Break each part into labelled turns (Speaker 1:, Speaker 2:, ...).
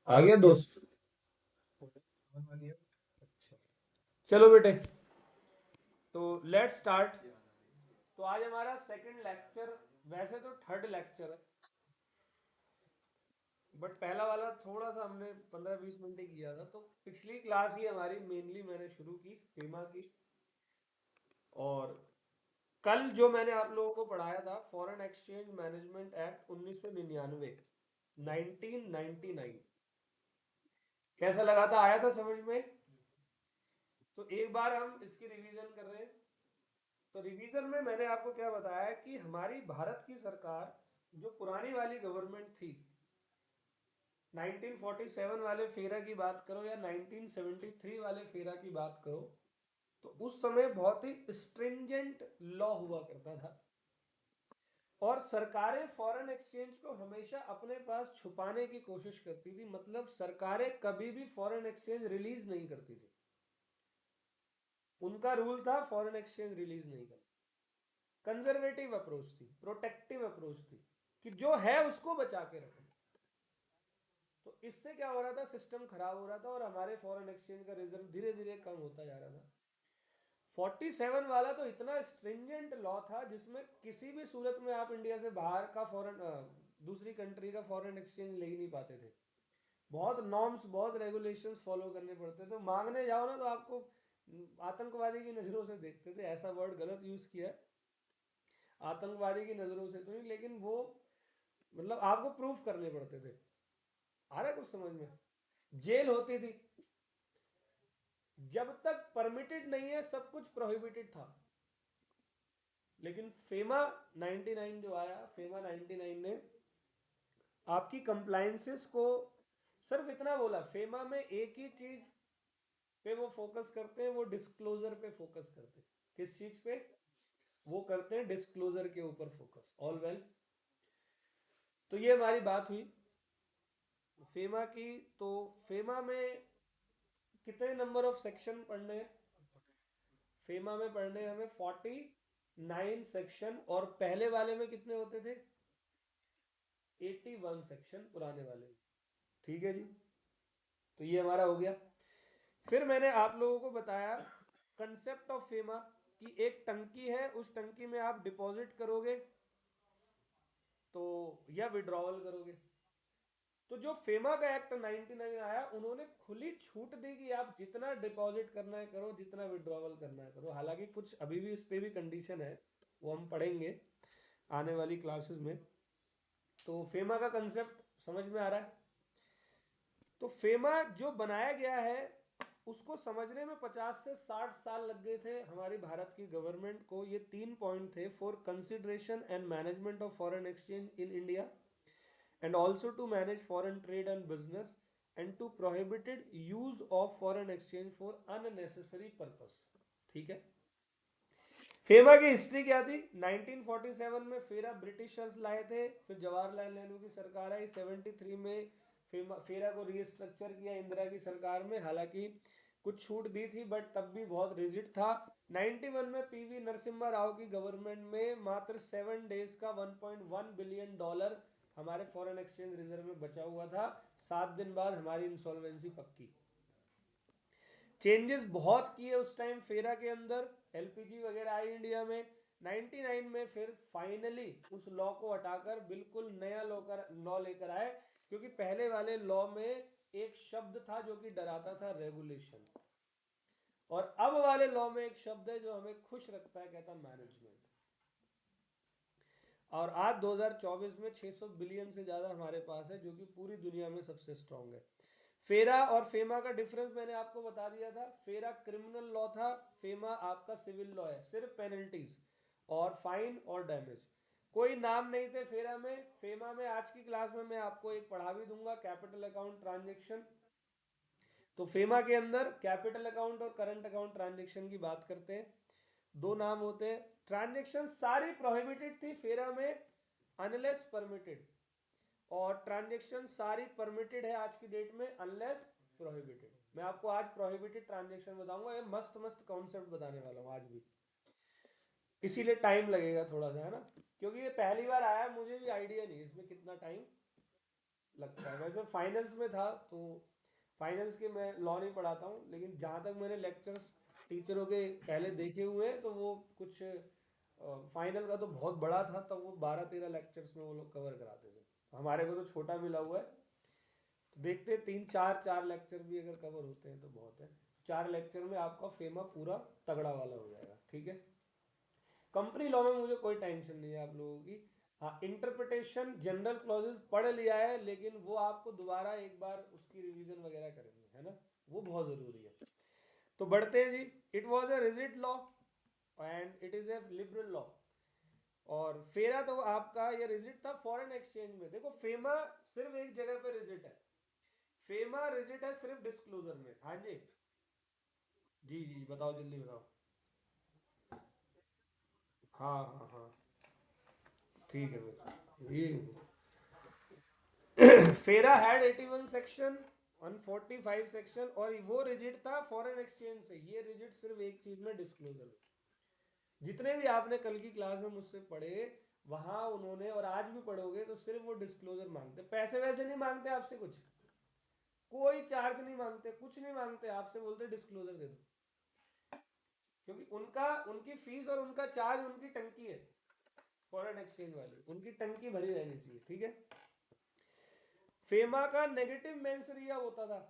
Speaker 1: आ गया दोस्त। चलो बेटे, तो लेट्स स्टार्ट। तो आज हमारा सेकंड लेक्चर, वैसे तो थर्ड लेक्चर है, बट पहला वाला थोड़ा सा हमने 15-20 मिनट ही किया था। तो पिछली क्लास ही हमारी मेनली मैंने शुरू की फेमा की। और कल जो मैंने आप लोगों को पढ़ाया था फॉरेन एक्सचेंज मैनेजमेंट एक्ट 1999, 1999, कैसा लगा था? आया था समझ में? तो एक बार हम इसकी रिवीजन कर रहे हैं। तो रिवीजन में मैंने आपको क्या बताया कि हमारी भारत की सरकार, जो पुरानी वाली गवर्नमेंट थी, 1947 वाले फेरा की बात करो या 1973 वाले फेरा की बात करो, तो उस समय बहुत ही स्ट्रिंजेंट लॉ हुआ करता था। और सरकारें फॉरेन एक्सचेंज को हमेशा अपने पास छुपाने की कोशिश करती थी। मतलब सरकारें कभी भी फॉरेन एक्सचेंज रिलीज नहीं करती थी। उनका रूल था फॉरेन एक्सचेंज रिलीज नहीं करना। कंजर्वेटिव अप्रोच थी, प्रोटेक्टिव अप्रोच थी, कि जो है उसको बचा के रखना। तो इससे क्या हो रहा था? सिस्टम खराब हो रहा था और हमारे फॉरेन एक्सचेंज का रिजर्व धीरे धीरे कम होता जा रहा था। 47 वाला तो इतना स्ट्रिंजेंट लॉ था जिसमें किसी भी सूरत में आप इंडिया से बाहर का फॉरेन, दूसरी कंट्री का फॉरेन एक्सचेंज ले ही नहीं पाते थे। बहुत नॉर्म्स, बहुत रेगुलेशंस फॉलो करने पड़ते थे। मांगने जाओ ना तो आपको आतंकवादी की नज़रों से देखते थे। ऐसा वर्ड गलत यूज़ किया है, आतंकवादी की नज़रों से तो नहीं, लेकिन वो मतलब आपको प्रूफ करने पड़ते थे। आ रहा है कुछ समझ में? जेल होती थी। जब तक परमिटेड नहीं है सब कुछ प्रोहिबिटेड था। लेकिन फेमा 99 जो आया, फेमा 99 ने आपकी कंप्लायंसेस को सिर्फ इतना बोला। फेमा में एक ही चीज पे वो फोकस करते हैं, वो डिस्क्लोजर पे फोकस करते हैं। किस चीज पे वो करते हैं? डिस्क्लोजर के ऊपर फोकस। ऑल वेल, तो ये हमारी बात हुई फेमा की। तो फेमा में कितने नंबर ऑफ सेक्शन पढ़ने हैं? फेमा में पढ़ने हैं हमें 49 सेक्शन। और पहले वाले में कितने होते थे? 81 सेक्शन पुराने वाले में। ठीक है जी, तो ये हमारा हो गया। फिर मैंने आप लोगों को बताया कंसेप्ट ऑफ फेमा कि एक टंकी है, उस टंकी में आप डिपॉजिट करोगे तो या विड्रॉवल करोगे। तो जो फेमा का एक्ट 99 आया, उन्होंने खुली छूट दी कि आप जितना डिपॉजिट करना है करो, जितना विड्रॉवल करना है करो। हालांकि कुछ अभी भी इस पे भी कंडीशन है, वो हम पढ़ेंगे आने वाली क्लासेस में। तो फेमा का कंसेप्ट समझ में आ रहा है? तो फेमा जो बनाया गया है उसको समझने में 50 से 60 साल लग गए थे हमारी भारत की गवर्नमेंट को। ये 3 पॉइंट थे: for consideration and management of foreign exchange in India, and also to manage foreign trade and business, and to prohibited use of foreign exchange for unnecessary purpose। ठीक है। फेमा की हिस्ट्री क्या थी? 1947 में फेरा ब्रिटिशर्स लाए थे, फिर जवाहरलाल नेहरू की सरकार आई। 73 में फेरा को रीस्ट्रक्चर किया इंदिरा की सरकार में। हालांकि कुछ छूट दी थी बट तब भी बहुत रिजिड था। 91 में पीवी नरसिम्हा राव की गवर्नमेंट में मात्र 7 डेज का $1.1 बिलियन हमारे फॉरेन एक्सचेंज रिजर्व में बचा हुआ था। 7 दिन बाद हमारी इंसॉल्वेंसी पक्की। चेंजेस बहुत किए उस टाइम फेरा के अंदर। एलपीजी वगैरह आई इंडिया में 99 में। फिर फाइनली उस लॉ को हटाकर बिल्कुल नया लॉ लेकर आए, क्योंकि पहले वाले लॉ में एक शब्द था जो कि डराता था, रेगुलेशन। और अब वाले लॉ में एक शब्द है जो हमें खुश रखता है, कहता मैनेजमेंट। और आज 2024 में 600 बिलियन से ज्यादा हमारे पास है, जो कि पूरी दुनिया में सबसे स्ट्रांग है। फेरा और फेमा का डिफरेंस मैंने आपको बता दिया था। फेरा क्रिमिनल लॉ था, फेमा आपका सिविल लॉ है। सिर्फ पेनल्टीज और फाइन और डैमेज, कोई नाम नहीं थे फेरा में। फेमा में आज की क्लास में मैं आपको एक पढ़ा भी दूंगा, कैपिटल अकाउंट ट्रांजेक्शन। तो फेमा के अंदर कैपिटल अकाउंट और करंट अकाउंट ट्रांजेक्शन की बात करते हैं। दो नाम होते हैं। ट्रांजेक्शन सारी प्रोहिबिटेड थी फेरा में, अनलेस परमिटेड। और ट्रांजेक्शन सारी परमिटेड है आज की डेट में, अनलेस प्रोहिबिटेड। मैं आपको आज प्रोहिबिटेड ट्रांजेक्शन बताऊंगा। ये मस्त मस्त कॉन्सेप्ट बताने वाला हूँ आज भी, इसीलिए टाइम लगेगा थोड़ा सा, है ना? क्योंकि ये पहली बार आया, मुझे भी आइडिया नहीं इसमें कितना टाइम लगता है। वैसे फाइनल्स में था तो फाइनल्स के मैं लॉ नहीं पढ़ाता हूँ, लेकिन जहाँ तक मैंने लेक्चर्स टीचरों के पहले देखे हुए हैं तो वो कुछ फाइनल का तो बहुत बड़ा था, तब वो 12-13 लेक्चर्स में वो लोग कवर कराते थे। हमारे को तो छोटा मिला हुआ है, तो देखते हैं 3-4 लेक्चर भी अगर कवर होते हैं तो बहुत है। 4 लेक्चर में आपका फेमा पूरा तगड़ा वाला हो जाएगा, ठीक है। कंपनी लॉ में मुझे कोई टेंशन नहीं है आप लोगों की। हाँ, इंटरप्रिटेशन जनरल क्लॉजेस पढ़ लिया है, लेकिन वो आपको दोबारा एक बार उसकी रिवीजन वगैरह करेंगे, है ना, वो बहुत ज़रूरी है। तो बढ़ते हैं जी। It was a rigid law and it is a liberal law. और फेरा तो आपका ये रिजिट था फॉरेन एक्सचेंज में। देखो फेमा सिर्फ एक जगह पे रिजिट है, फेमा रिजिट है सिर्फ डिस्क्लोजर में। हाँ जी, जी जी बताओ, जल्दी बताओ। हाँ हाँ हाँ, ठीक है फिर ये फेरा हैड 81 सेक्शन, 145 सेक्शन, और वो रिजिट था फॉरेन एक्सचेंज से। ये रिजिट सिर्फ एक चीज में, डिस्क्लोजर में। जितने भी आपने कल की क्लास में मुझसे पढ़े, वहां उन्होंने, और आज भी पढ़ोगे तो सिर्फ वो डिस्क्लोजर मांगते, पैसे वैसे नहीं मांगते आपसे कुछ, कोई चार्ज नहीं मांगते, कुछ नहीं मांगते आपसे, बोलते डिस्क्लोजर दे दो। क्योंकि उनका, उनकी फीस और उनका चार्ज उनकी टंकी है, फॉरेन एक्सचेंज वाली उनकी टंकी भरी रहनी चाहिए, ठीक है। फेमा का नेगेटिव मेंसरिया होता था,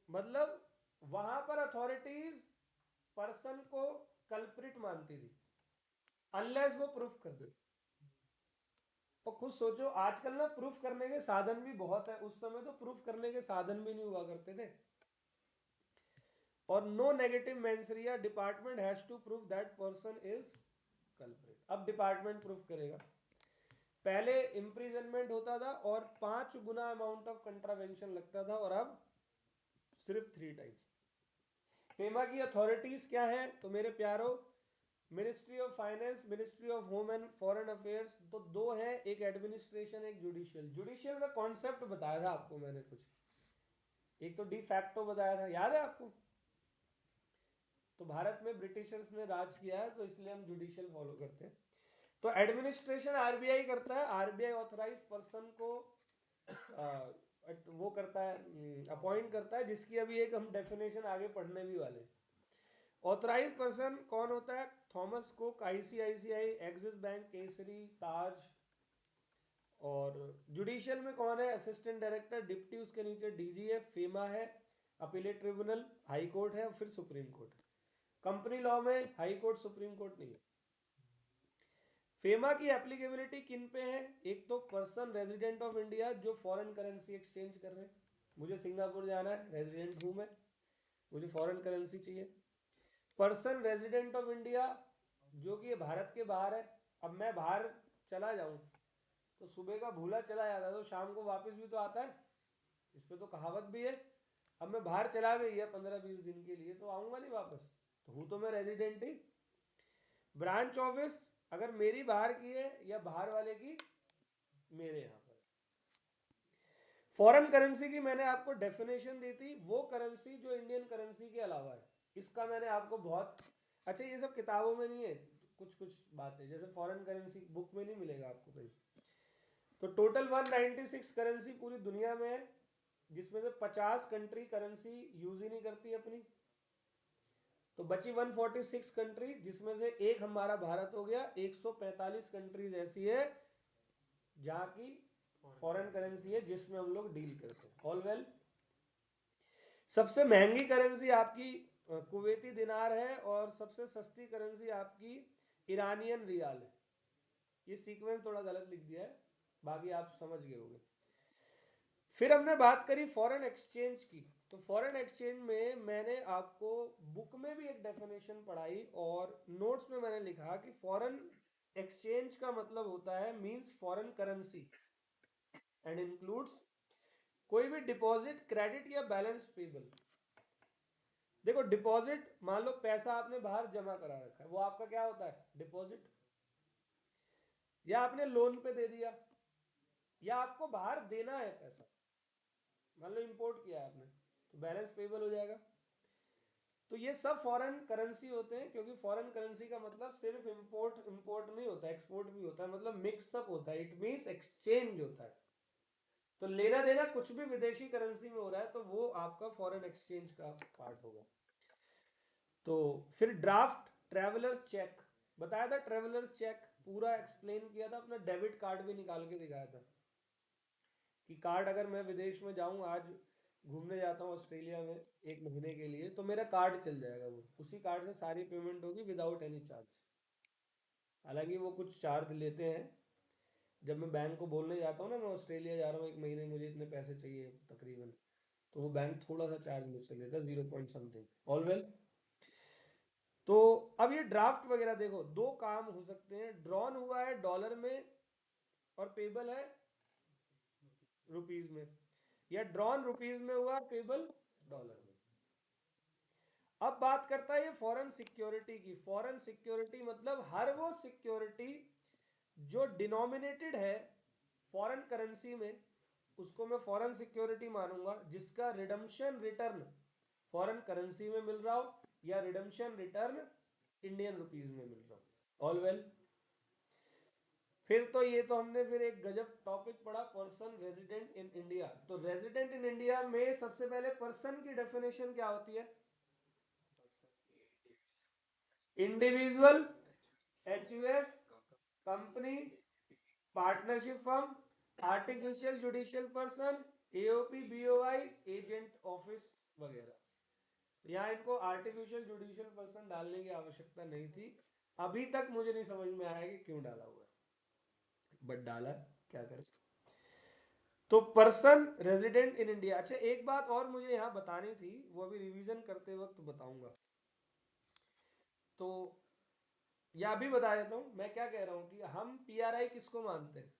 Speaker 1: मतलब वहां पर अथॉरिटीज पर्सन को कल्प्रिट मानती थी अनलेस वो प्रूफ कर दे। और खुद सोचो, आजकल ना प्रूफ करने के साधन भी बहुत है, उस समय तो प्रूफ करने के साधन भी नहीं हुआ करते थे। और no negative mens rea, department has to prove that person is culprit. अब डिपार्टमेंट प्रूफ करेगा। पहले इम्प्रिजनमेंट होता था और 5 गुना अमाउंट ऑफ कंट्रावेंशन लगता था, और अब सिर्फ 3 टाइम्स। फेमा की अथॉरिटीज क्या है तो मेरे प्यारो, ministry of finance, ministry of home and foreign affairs, तो दो है, एक एडमिनिस्ट्रेशन एक जुडिशियल। जुडिशियल का कॉन्सेप्ट बताया था आपको मैंने कुछ, एक तो डी फैक्टो बताया था, याद है आपको। तो भारत में ब्रिटिशर्स ने राज किया है, तो इसलिए हम जुडिशियल फॉलो करते हैं। तो एडमिनिस्ट्रेशन आरबीआई करता है, आरबीआई ऑथराइज पर्सन को वो करता है, अपॉइंट करता है, जिसकी अभी एक हम डेफिनेशन आगे पढ़ने भी वाले। ऑथराइज पर्सन कौन होता है? Thomas Cook, ICICI, Axis bank, Kesari, Taj. और जुडिशियल में कौन है? असिस्टेंट डायरेक्टर, डिप्टी, उसके नीचे डीजी है, फेमा है, अपीलेट ट्रिब्यूनल, हाई कोर्ट है, और फिर सुप्रीम कोर्ट। कंपनी लॉ में हाई कोर्ट सुप्रीम कोर्ट नहीं है। फेमा की एप्लीकेबिलिटी किन पे है? एक तो पर्सन रेजिडेंट ऑफ इंडिया जो फॉरेन करेंसी एक्सचेंज कर रहे हैं, मुझे सिंगापुर जाना है, रेजिडेंट हूं मैं, मुझे फॉरेन करेंसी चाहिए। पर्सन रेजिडेंट ऑफ इंडिया जो कि भारत के बाहर है। अब मैं बाहर चला जाऊं तो सुबह का भूला चला जाता है तो शाम को वापस भी तो आता है, इस पे तो कहावत भी है। अब मैं बाहर चला भी गया 15-20 दिन के लिए तो आऊंगा नहीं वापस, तो हूं तो मैं रेजिडेंट ही। ब्रांच ऑफिस अगर मेरी बाहर की है या बाहर वाले की मेरे यहाँ पर। फॉरेन करेंसी की मैंने आपको डेफिनेशन दी थी, वो करेंसी जो इंडियन करेंसी के अलावा है। इसका मैंने आपको बहुत, अच्छा ये सब किताबों में नहीं है, कुछ कुछ बातें जैसे फॉरेन करेंसी बुक में नहीं मिलेगा आपको कहीं। तो टोटल 196 करेंसी पूरी दुनिया में है, जिसमें से 50 कंट्री करेंसी यूज ही नहीं करती अपनी, तो बची 146 कंट्री, जिसमें से एक हमारा भारत हो गया। 145 कंट्रीज ऐसी है जहाँ की फॉरेन करेंसी है जिसमें हम लोग डील करते हैं। ऑल वेल, सबसे महंगी करेंसी आपकी कुवैती दिनार है, और सबसे सस्ती करेंसी आपकी ईरानियन रियाल है। ये सीक्वेंस थोड़ा गलत लिख दिया है, बाकी आप समझ गए होंगे। फिर हमने बात करी फॉरेन एक्सचेंज की। तो फॉरेन एक्सचेंज में मैंने आपको बुक में भी एक डेफिनेशन पढ़ाई, और नोट्स में मैंने लिखा कि फॉरेन एक्सचेंज का मतलब होता है, means foreign currency and includes कोई भी डिपॉजिट, क्रेडिट या बैलेंस पेबल। देखो डिपॉजिट, मान लो पैसा आपने बाहर जमा करा रखा है, वो आपका क्या होता है? डिपॉजिट। या आपने लोन पे दे दिया, या आपको बाहर देना है पैसा, मान लो इंपोर्ट किया है आपने, तो बैलेंस पेबल हो जाएगा। तो ये सब फॉरेन करेंसी होते हैं, क्योंकि फॉरेन करेंसी का मतलब सिर्फ इंपोर्ट इंपोर्ट नहीं होता, एक्सपोर्ट भी होता है, मतलब मिक्सअप होता है, इट मीन्स एक्सचेंज होता है। तो लेना देना कुछ भी विदेशी करेंसी में हो रहा है तो वो आपका फॉरेन एक्सचेंज का पार्ट होगा। तो फिर ड्राफ्ट, ट्रेवलर्स चेक, बताया था ट्रेवलर्स चेक, पूरा एक्सप्लेन किया था, अपना डेबिट कार्ड भी निकाल के दिखाया था कि कार्ड अगर मैं विदेश में जाऊं, आज घूमने जाता हूं ऑस्ट्रेलिया में 1 महीने के लिए, तो मेरा कार्ड चल जाएगा, वो उसी कार्ड से सारी पेमेंट होगी विदाउट एनी चार्ज। हालांकि वो कुछ चार्ज लेते हैं, जब मैं बैंक को बोलने जाता हूँ ना मैं ऑस्ट्रेलिया जा रहा हूँ 1 महीने, मुझे इतने पैसे चाहिए तकरीबन, तो वो बैंक थोड़ा सा चार्ज मुझसे लेता है, 0 पॉइंट समथिंग, ऑल वेल। तो अब ये ड्राफ्ट वगैरह देखो, दो काम हो सकते हैं, ड्रॉन हुआ है डॉलर में और पेबल है रुपीज में, या ड्रॉन रुपीज में हुआ, पेबल डॉलर में। अब बात करता है ये फॉरेन सिक्योरिटी की। फॉरेन सिक्योरिटी मतलब हर वो सिक्योरिटी जो डिनोमिनेटेड है फॉरेन करेंसी में, उसको मैं फॉरेन सिक्योरिटी मानूंगा, जिसका रिडम्पशन रिटर्न फॉरेन करेंसी में मिल रहा हो या रिडम्पशन रिटर्न इंडियन रुपीज में मिल रहा हो, ऑल वेल। फिर तो ये तो हमने फिर एक गजब टॉपिक पढ़ा, पर्सन रेजिडेंट इन इंडिया। तो रेजिडेंट इन इंडिया में सबसे पहले पर्सन की डेफिनेशन क्या होती है? Individual, HUF, company, partnership firm, artificial judicial person, AOP, BOI, agent office वगैरह। यहाँ इनको आर्टिफिशियल जुडिशियल पर्सन डालने की आवश्यकता नहीं थी, अभी तक मुझे नहीं समझ में आया कि क्यों डाला हुआ है, बट डाला, क्या करें। तो पर्सन रेजिडेंट इन इंडिया। अच्छा एक बात और मुझे यहाँ बतानी थी, वो अभी रिवीजन करते वक्त बताऊंगा, तो या अभी बता देता हूँ मैं क्या कह रहा हूँ कि हम पीआरआई किसको मानते हैं?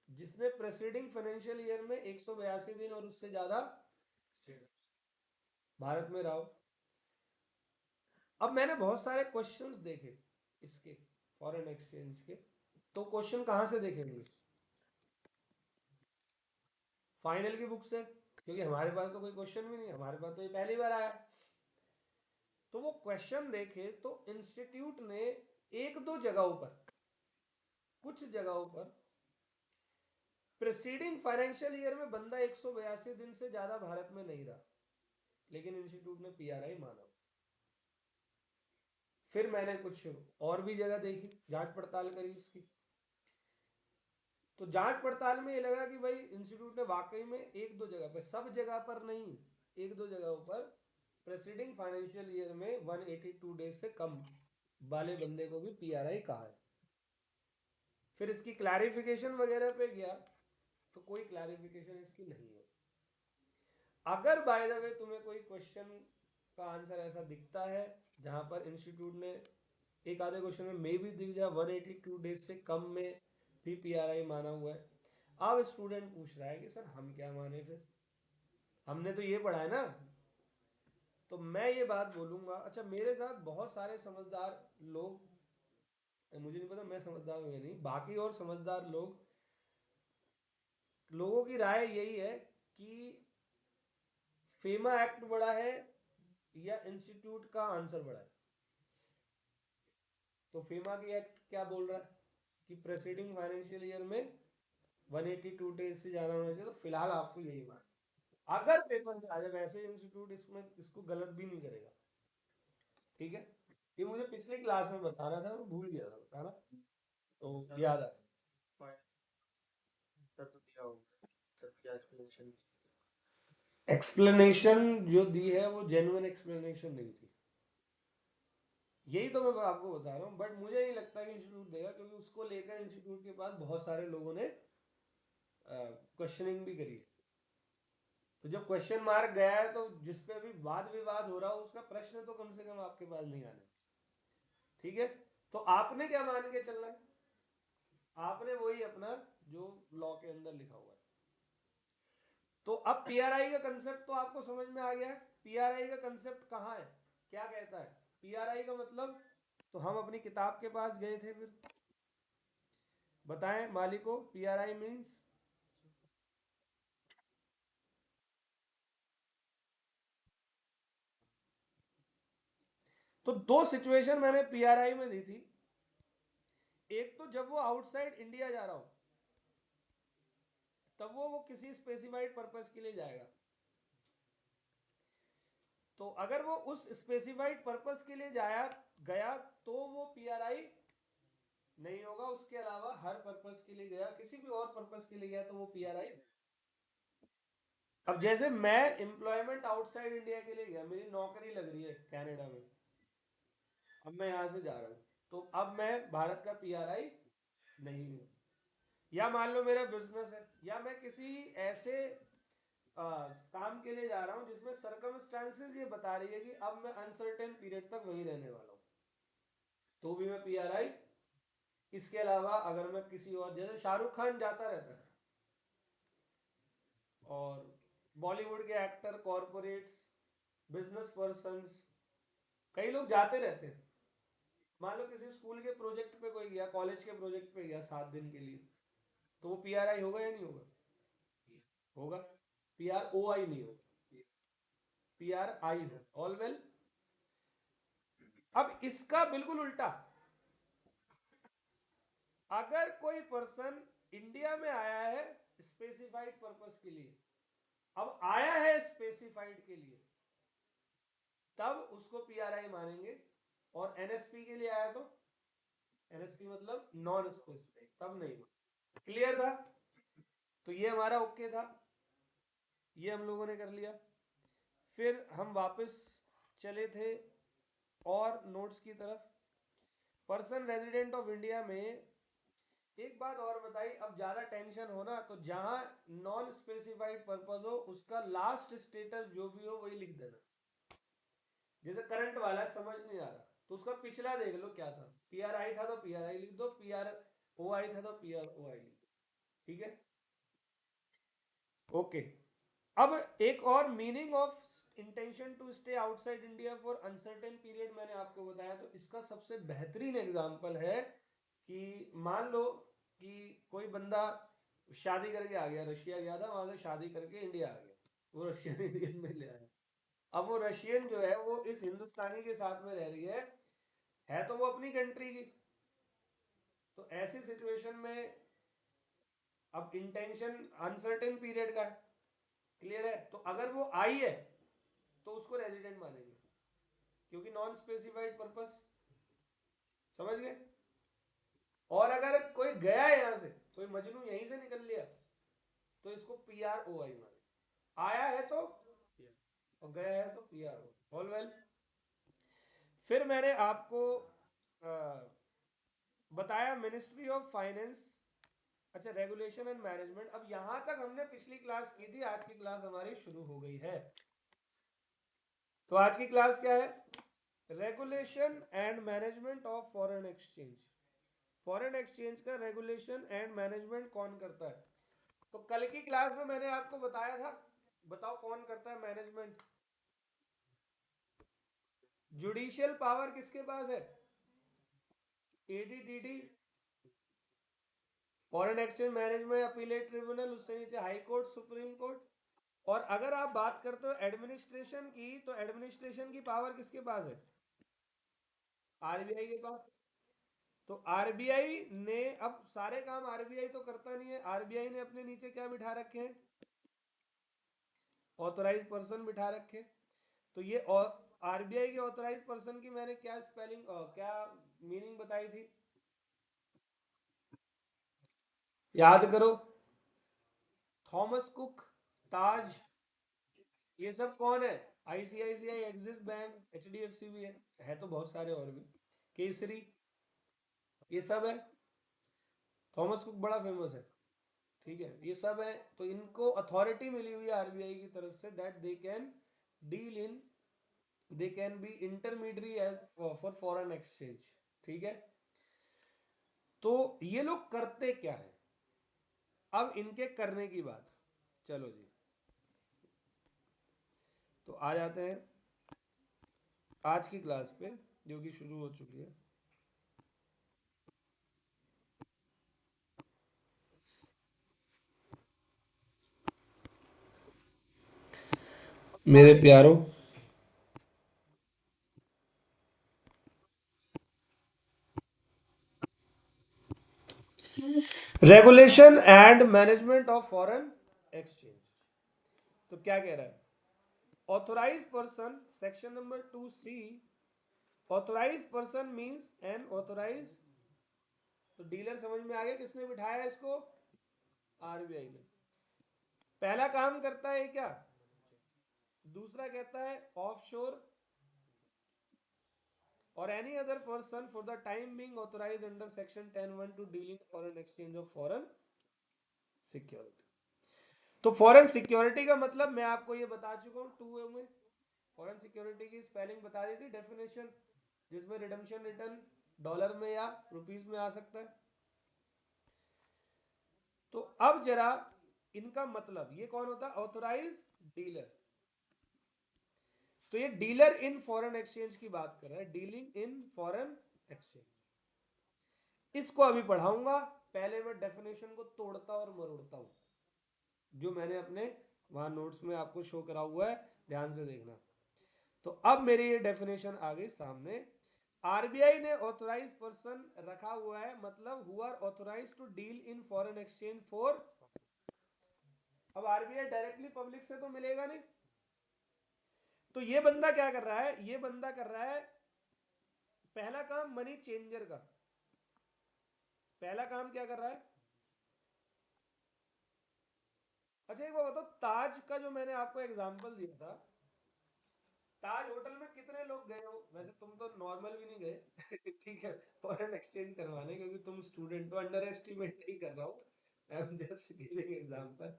Speaker 1: जिसने प्रेसिडिंग फाइनेंशियल ईयर में 182 दिन और उससे ज्यादा भारत में रहा हो। अब मैंने बहुत सारे क्वेश्चंस देखे इसके, फॉरेन एक्सचेंज के, तो क्वेश्चन कहाँ से देखेंगे? फाइनल की बुक से, क्योंकि हमारे पास तो कोई क्वेश्चन भी नहीं, हमारे पास तो ये पहली बार आया है। तो वो क्वेश्चन देखे तो इंस्टीट्यूट ने एक दो जगहों पर, कुछ जगहों पर प्रेसीडिंग फाइनेंशियल ईयर में बंदा 182 दिन से ज्यादा भारत में नहीं रहा, लेकिन इंस्टीट्यूट ने पीआरआई माना। फिर मैंने कुछ और भी जगह देखी, जांच पड़ताल करी इसकी, तो जांच पड़ताल में ये लगा कि भाई इंस्टीट्यूट ने वाकई में एक दो जगह पर, सब जगह पर नहीं, एक दो जगहों पर प्रेसीडिंग फाइनेंशियल ईयर में 182 डेज से कम वाले बंदे को भी पीआरआई कहा है। फिर इसकी क्लैरिफिकेशन वगैरह पे गया तो कोई क्लैरिफिकेशन इसकी नहीं है। अगर बाय द वे तुम्हें कोई क्वेश्चन का आंसर ऐसा दिखता है जहां पर इंस्टीट्यूट ने एक आधे क्वेश्चन में मे भी दिख जाए 182 डेज से कम में भी पीआरआई माना हुआ है, अब स्टूडेंट पूछ रहा है कि सर हम क्या माने, फिर हमने तो ये पढ़ा है ना। तो मैं ये बात बोलूंगा, अच्छा मेरे साथ बहुत सारे समझदार लोग, मुझे नहीं पता मैं समझदार हूँ या नहीं, बाकी और समझदार लोग, लोगों की राय यही है कि फेमा एक्ट बड़ा है या इंस्टीट्यूट का आंसर बड़ा है। तो फेमा की एक्ट क्या बोल रहा है कि प्रेसीडिंग फाइनेंशियल ईयर में 182 डेज से ज्यादा होना चाहिए, तो फिलहाल आपको यही मान, अगर पेपर में आ जाए वैसे इंस्टीट्यूट इसमें इसको गलत भी नहीं करेगा, ठीक है। ये मुझे पिछली क्लास में बताना था, मैं भूल गया था बताना, तो याद आ एक्सप्लेनेशन जो दी है वो जेन्युइन एक्सप्लेनेशन नहीं थी, यही तो मैं आपको बता रहा हूँ, बट मुझे नहीं लगता कि इंस्टीट्यूट देगा, क्योंकि उसको लेकर इंस्टीट्यूट के पास बहुत सारे लोगों ने क्वेश्चनिंग भी करी। तो जब क्वेश्चन मार्क गया है तो जिसपे भी वाद विवाद हो रहा हो उसका प्रश्न तो कम से कम आपके पास नहीं आना, ठीक है। तो आपने क्या मान के चलना है? आपने वही अपना जो लॉ के अंदर लिखा हुआ है। तो अब पीआरआई का कंसेप्ट तो आपको समझ में आ गया है। पीआरआई का कंसेप्ट कहाँ है, क्या कहता है पीआरआई का मतलब? तो हम अपनी किताब के पास गए थे, फिर बताएं मालिको पीआरआई मींस। तो दो सिचुएशन मैंने पीआरआई में दी थी, एक तो जब वो आउटसाइड इंडिया जा रहा हो, तब वो किसी स्पेसिफाइड पर्पस के लिए जाएगा। तो अगर वो उस स्पेसिफाइड पर्पस के लिए जाया गया तो वो पीआरआई नहीं होगा। उसके अलावा हर पर्पस के लिए गया, किसी भी और पर्पस के लिए गया, तो वो पीआरआई। अब जैसे मैं एम्प्लॉयमेंट आउटसाइड इंडिया के लिए गया, मेरी नौकरी लग रही है कनाडा में, अब मैं यहाँ से जा रहा हूँ, तो अब मैं भारत का पीआरआई नहीं हूँ। या मान लो मेरा बिजनेस है, या मैं किसी ऐसे काम के लिए जा रहा हूँ जिसमें सरकमस्टांसेस ये बता रही है कि अब मैं अनसर्टेन पीरियड तक वहीं रहने वाला हूँ, तो भी मैं पीआरआई। इसके अलावा अगर मैं किसी और, जैसे शाहरुख खान जाता रहता है, और बॉलीवुड के एक्टर, कॉरपोरेट्स, बिजनेस पर्सन्स, कई लोग जाते रहते हैं। मान लो किसी स्कूल के प्रोजेक्ट पे कोई गया, कॉलेज के प्रोजेक्ट पे गया 7 दिन के लिए, तो वो पीआरआई होगा या नहीं होगा? होगा। पीआरओआई नहीं होगा, पीआरआई हो, ऑल वेल। अब इसका बिल्कुल उल्टा, अगर कोई पर्सन इंडिया में आया है स्पेसिफाइड पर्पस के लिए, अब आया है स्पेसिफाइड के लिए, तब उसको पीआरआई मानेंगे। और एनएसपी के लिए आया तो, एनएसपी मतलब नॉन स्पेसिफाइड, तब नहीं। क्लियर था? तो ये हमारा ओके था, ये हम लोगों ने कर लिया। फिर हम वापस चले थे और नोट्स की तरफ। पर्सन रेजिडेंट ऑफ इंडिया में एक बात और बताई, अब ज्यादा टेंशन हो ना, तो जहां नॉन स्पेसिफाइड पर्पस हो उसका लास्ट स्टेटस जो भी हो वही लिख देना। जैसे करंट वाला है, समझ नहीं आ रहा, तो उसका पिछला देख लो क्या था। पीआरआई था तो पीआरआई लिख दो, पीआर ओ आई था तो पीआर ओ आई लिख दो। ठीक है, ओके। अब एक और meaning of intention to stay outside India for uncertain period मैंने आपको बताया, तो इसका सबसे बेहतरीन एग्जांपल है कि मान लो कि कोई बंदा शादी करके आ गया, रशिया गया था, वहां से शादी करके इंडिया आ गया, वो रशियन इंडियन में ले आया। अब वो रशियन जो है वो इस हिंदुस्तानी के साथ में रह रही है तो वो अपनी कंट्री की। तो ऐसी सिचुएशन में अब इंटेंशन अनसर्टेन पीरियड का है, क्लियर है? तो अगर वो आई है तो उसको रेजिडेंट मानेंगे, क्योंकि नॉन स्पेसिफाइड पर्पस, समझ गए? और अगर कोई गया है यहां से, कोई मजनू यहीं से निकल लिया, तो इसको पी आर ओ आई माने। आया है तो, और गया है तो P R O, all well. फिर मैंने आपको आ, बताया मिनिस्ट्री ऑफ फाइनेंस। अच्छा, रेगुलेशन एंड मैनेजमेंट, अब यहां तक हमने पिछली क्लास की थी, आज की क्लास हमारी शुरू हो गई है। तो आज की क्लास क्या है? Regulation and management of foreign exchange. Foreign exchange का रेगुलेशन एंड मैनेजमेंट कौन करता है? तो कल की क्लास में मैंने आपको बताया था, बताओ कौन करता है मैनेजमेंट? जुडिशियल पावर किसके पास है? एडीडीडी, foreign exchange management appellate tribunal, उससे नीचे हाई कोर्ट, सुप्रीम कोर्ट। और अगर आप बात करते हो एडमिनिस्ट्रेशन की, तो एडमिनिस्ट्रेशन की पावर किसके पास है? आरबीआई के पास। तो आरबीआई ने, अब सारे काम आरबीआई तो करता नहीं है, आरबीआई ने अपने नीचे क्या बिठा रखे हैं? ऑथोराइज पर्सन बिठा रखे। तो ये आरबीआई के ऑथोराइज पर्सन की मैंने क्या स्पेलिंग, क्या मीनिंग बताई थी? याद करो। थॉमस कुक, ताज, ये सब कौन है? आईसीआईसीआई, एक्सिस बैंक, एचडीएफसी भी है तो बहुत सारे और भी, केसरी, ये सब है। थॉमस कुक बड़ा फेमस है, ठीक है, ये सब है। तो इनको अथॉरिटी मिली हुई है आरबीआई की तरफ से, that they can deal in, they can be intermediary as for foreign exchange. ठीक है, तो ये लोग करते क्या है? अब इनके करने की बात, चलो जी, तो आ जाते हैं आज की क्लास पे, जो कि शुरू हो चुकी है। मेरे प्यारों, regulation and management of foreign exchange. तो क्या कह रहा है, authorise person, section number 2C, authorise person means an authorise. तो डीलर समझ में आ गया किसने बिठाया इसको, आरबीआई ने। पहला काम करता है क्या, दूसरा कहता है ऑफशोर और any other person for the time being authorised under section 10(1) to dealing foreign exchange of foreign security. तो फॉरेन सिक्योरिटी का मतलब मैं आपको ये बता चुका हूं 2A में। फॉरेन सिक्योरिटी की स्पेलिंग बता दी थी, डेफिनेशन, जिसमें रिडम्पशन रिटर्न डॉलर में या रुपीस में आ सकता है। तो अब जरा इनका मतलब, ये कौन होता है, ऑथोराइज डीलर। तो ये डीलर इन फॉरेन एक्सचेंज की बात कर रहा है, डीलिंग इन फॉरेन एक्सचेंज। इसको अभी पढ़ाऊंगा, पहले मैं डेफिनेशन को तोड़ता और मरोड़ता हूं, जो मैंने अपने वहां नोट्स में आपको शो करा हुआ है, ध्यान से देखना। तो अब मेरी ये डेफिनेशन आ गई सामने। आरबीआई ने ऑथोराइज पर्सन रखा हुआ है, मतलब who are authorise to deal in foreign exchange for. अब आरबीआई डायरेक्टली पब्लिक से तो मिलेगा नहीं, तो ये बंदा क्या कर रहा है, ये बंदा कर रहा है पहला काम मनी चेंजर का। पहला काम क्या कर रहा है, अच्छा एक बात बताओ, ताज का जो मैंने आपको एग्जांपल दिया था, ताज होटल में कितने लोग गए हो, वैसे तुम तो नॉर्मल भी नहीं गए ठीक है, फॉरेन एक्सचेंज करवाने, क्योंकि तुम स्टूडेंट हो, अंडर एस्टिमेट नहीं कर रहा हूँ, I am just giving example.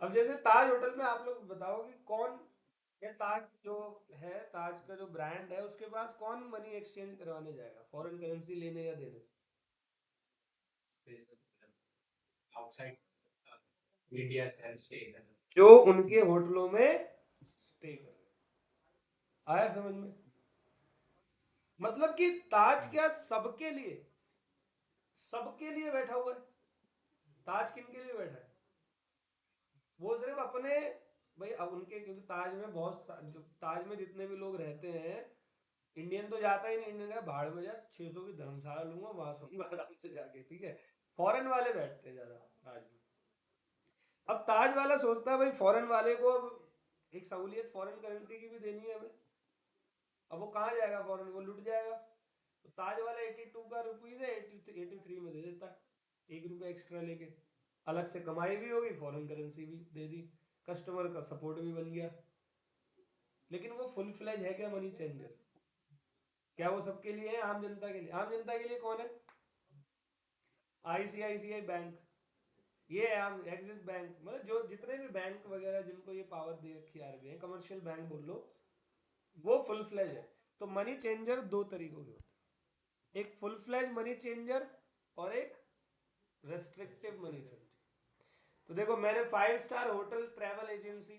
Speaker 1: अब जैसे ताज होटल में आप लोग बताओ कि कौन, ये ताज जो है, ताज का जो ब्रांड है, उसके पास कौन मनी एक्सचेंज करवाने जाएगा, फॉरेन करेंसी लेने या देने, जो उनके होटलों में स्टे कर रहे हैं। आया समझ में, मतलब कि ताज क्या सबके लिए, सबके लिए बैठा हुआ है। ताज किन के लिए बैठा है, वो सिर्फ अपने, भाई अब उनके, क्योंकि ताज में जो ताज में जितने भी लोग रहते हैं, इंडियन तो जाता ही नहीं, इंडियन का भाड़ में जा, 600 की धर्मशाला लूंगा, वहां सोऊंगा आराम से जाके, ठीक है। फॉरेन वाले बैठते हैं ज्यादा ताज में। अब ताज वाला सोचता है भाई फॉरेन वाले को अब एक सहूलियत फॉरेन करेंसी की भी देनी है हमें, अब वो कहाँ जाएगा फॉरेन, वो लुट जाएगा। तो ताज वाला 82 का रुपीज है, 83 में दे देता है, 1 रुपया एक्स्ट्रा लेके, अलग से कमाई भी होगी, फॉरेन करेंसी भी दे दी, कस्टमर का सपोर्ट भी बन गया। लेकिन वो फुल फ्लेज है क्या मनी चेंजर, क्या वो सबके लिए है, आम जनता के लिए, आम जनता के लिए कौन है, आईसीआईसीआई बैंक, ये है आम, एक्सिस बैंक, मतलब जो जितने भी बैंक वगैरह जिनको ये पावर दे रखी है आरबीआई, कमर्शियल बैंक बोल लो, वो फुल फ्लेज है। तो मनी चेंजर दो तरीकों के होते हैं, एक फुल फ्लेज मनी चेंजर और एक रेस्ट्रिक्टिव मनी चेंजर। तो देखो मैंने 5 स्टार होटल ट्रैवल एजेंसी,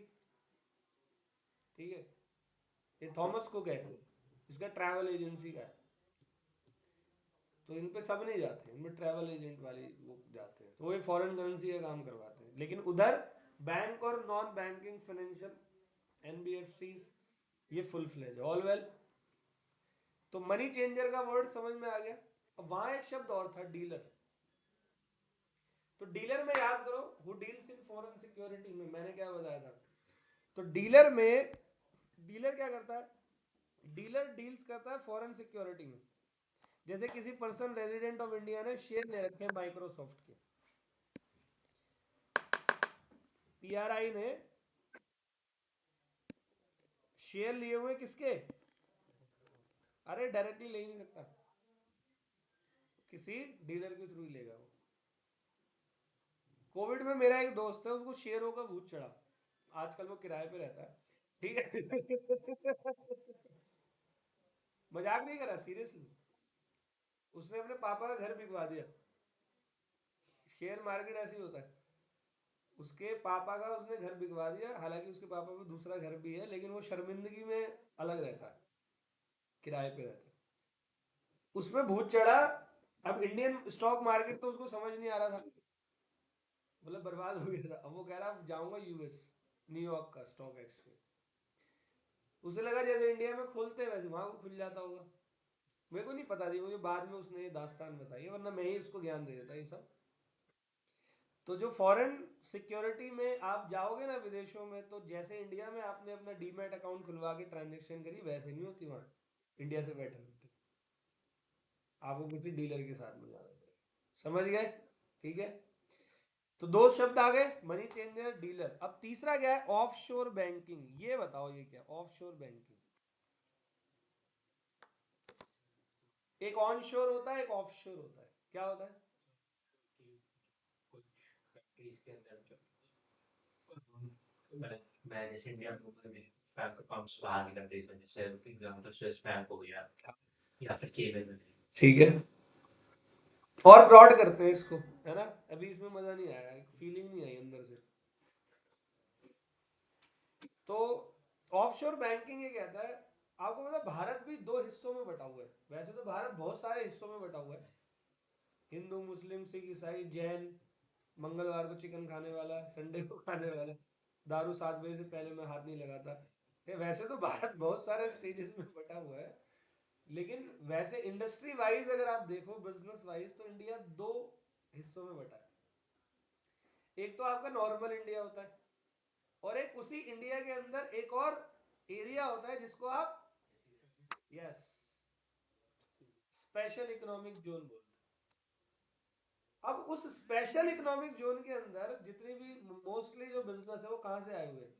Speaker 1: ठीक है, ये थॉमस कुक है, इसका ट्रैवल एजेंसी का है, तो इन पे सब नहीं जाते, इनमें ट्रैवल एजेंट वाले वो जाते हैं, तो वो फॉरेन करेंसी का काम करवाते हैं। लेकिन उधर बैंक और नॉन बैंकिंग फाइनेंशियल एनबीएफसी, ये फुल फ्लेज ऑल वेल। तो मनी चेंजर का वर्ड समझ में आ गया। अब वहां एक शब्द और था, डीलर। तो डीलर में याद करो, who deals in foreign security में मैंने क्या बताया था। तो डीलर में, डीलर क्या करता है, डीलर डील्स करता है फॉरेन सिक्योरिटी में। जैसे किसी पर्सन रेजिडेंट ऑफ इंडिया ने शेयर ले रखे हैं माइक्रोसॉफ्ट के, पीआरआई ने शेयर लिए हुए किसके, अरे डायरेक्टली ले ही नहीं सकता, किसी डीलर के थ्रू ही लेगा वो। कोविड में मेरा एक दोस्त है, उसको शेयरों का भूत चढ़ा, आजकल वो किराए पे रहता है, ठीक है मजाक नहीं करा, सीरियसली। उसने अपने पापा का घर बिकवा दिया, शेयर मार्केट ऐसे ही होता है, उसके पापा का उसने घर बिकवा दिया, हालांकि उसके पापा को दूसरा घर भी है, लेकिन वो शर्मिंदगी में अलग रहता है, किराए पे रहता है। उसमें भूत चढ़ा। अब इंडियन स्टॉक मार्केट तो उसको समझ नहीं आ रहा था, मतलब बर्बाद हो गया था। अब वो कह रहा जाऊंगा यूएस, न्यूयॉर्क का स्टॉक एक्सचेंज। उसे लगा जैसे इंडिया में खोलते हैं वैसे वहां को खुल जाता होगा। मेरे को नहीं पता थी, मुझे बाद में उसने ये दास्तान बताई, वरना मैं ही उसको ज्ञान दे देता ये सब। तो जो फॉरेन सिक्योरिटी में आप जाओगे ना विदेशों में, तो जैसे इंडिया में आपने अपना डीमैट अकाउंट खुलवा के ट्रांजेक्शन करी, वैसे नहीं होती वहाँ इंडिया से बैठे बैठे। आपको किसी डीलर के साथ में जाना पड़ेगा। समझ गए? ठीक है। तो दो शब्द आ गए, मनी चेंजर, डीलर। अब तीसरा क्या है? Offshore banking. ये बताओ ये क्या ऑफशोर बैंकिंग? एक ऑन शोर होता है, एक ऑफ शोर होता है। क्या होता है?
Speaker 2: कुछ कंट्रीज के अंदर जो मैं जैसे इंडिया में बैंक अकाउंट्स बाहर की कंट्रीज में, जैसे एग्जांपल स्विस बैंक हो गया या फिर केबल में।
Speaker 1: ठीक है। और फ्रॉड करते हैं इसको, है ना? अभी इसमें मजा नहीं आया, फीलिंग नहीं आई अंदर से। तो ऑफशोर बैंकिंग ये कहता है, आपको मतलब भारत भी दो हिस्सों में बटा हुआ है। वैसे तो भारत बहुत सारे हिस्सों में बटा हुआ है, हिंदू मुस्लिम सिख ईसाई जैन, मंगलवार को चिकन खाने वाला, संडे को खाने वाला, दारू 7 बजे से पहले मैं हाथ नहीं लगाता। वैसे तो भारत बहुत सारे स्टेजेस में बटा हुआ है, लेकिन वैसे इंडस्ट्री वाइज अगर आप देखो, बिजनेस वाइज, तो इंडिया दो हिस्सों में बटा है। एक तो आपका नॉर्मल इंडिया होता है, और एक उसी इंडिया के अंदर एक और एरिया होता है जिसको आप, यस, स्पेशल इकोनॉमिक जोन बोलते हैं। अब उस स्पेशल इकोनॉमिक जोन के अंदर जितनी भी मोस्टली जो बिजनेस है वो कहां से आए हुए हैं?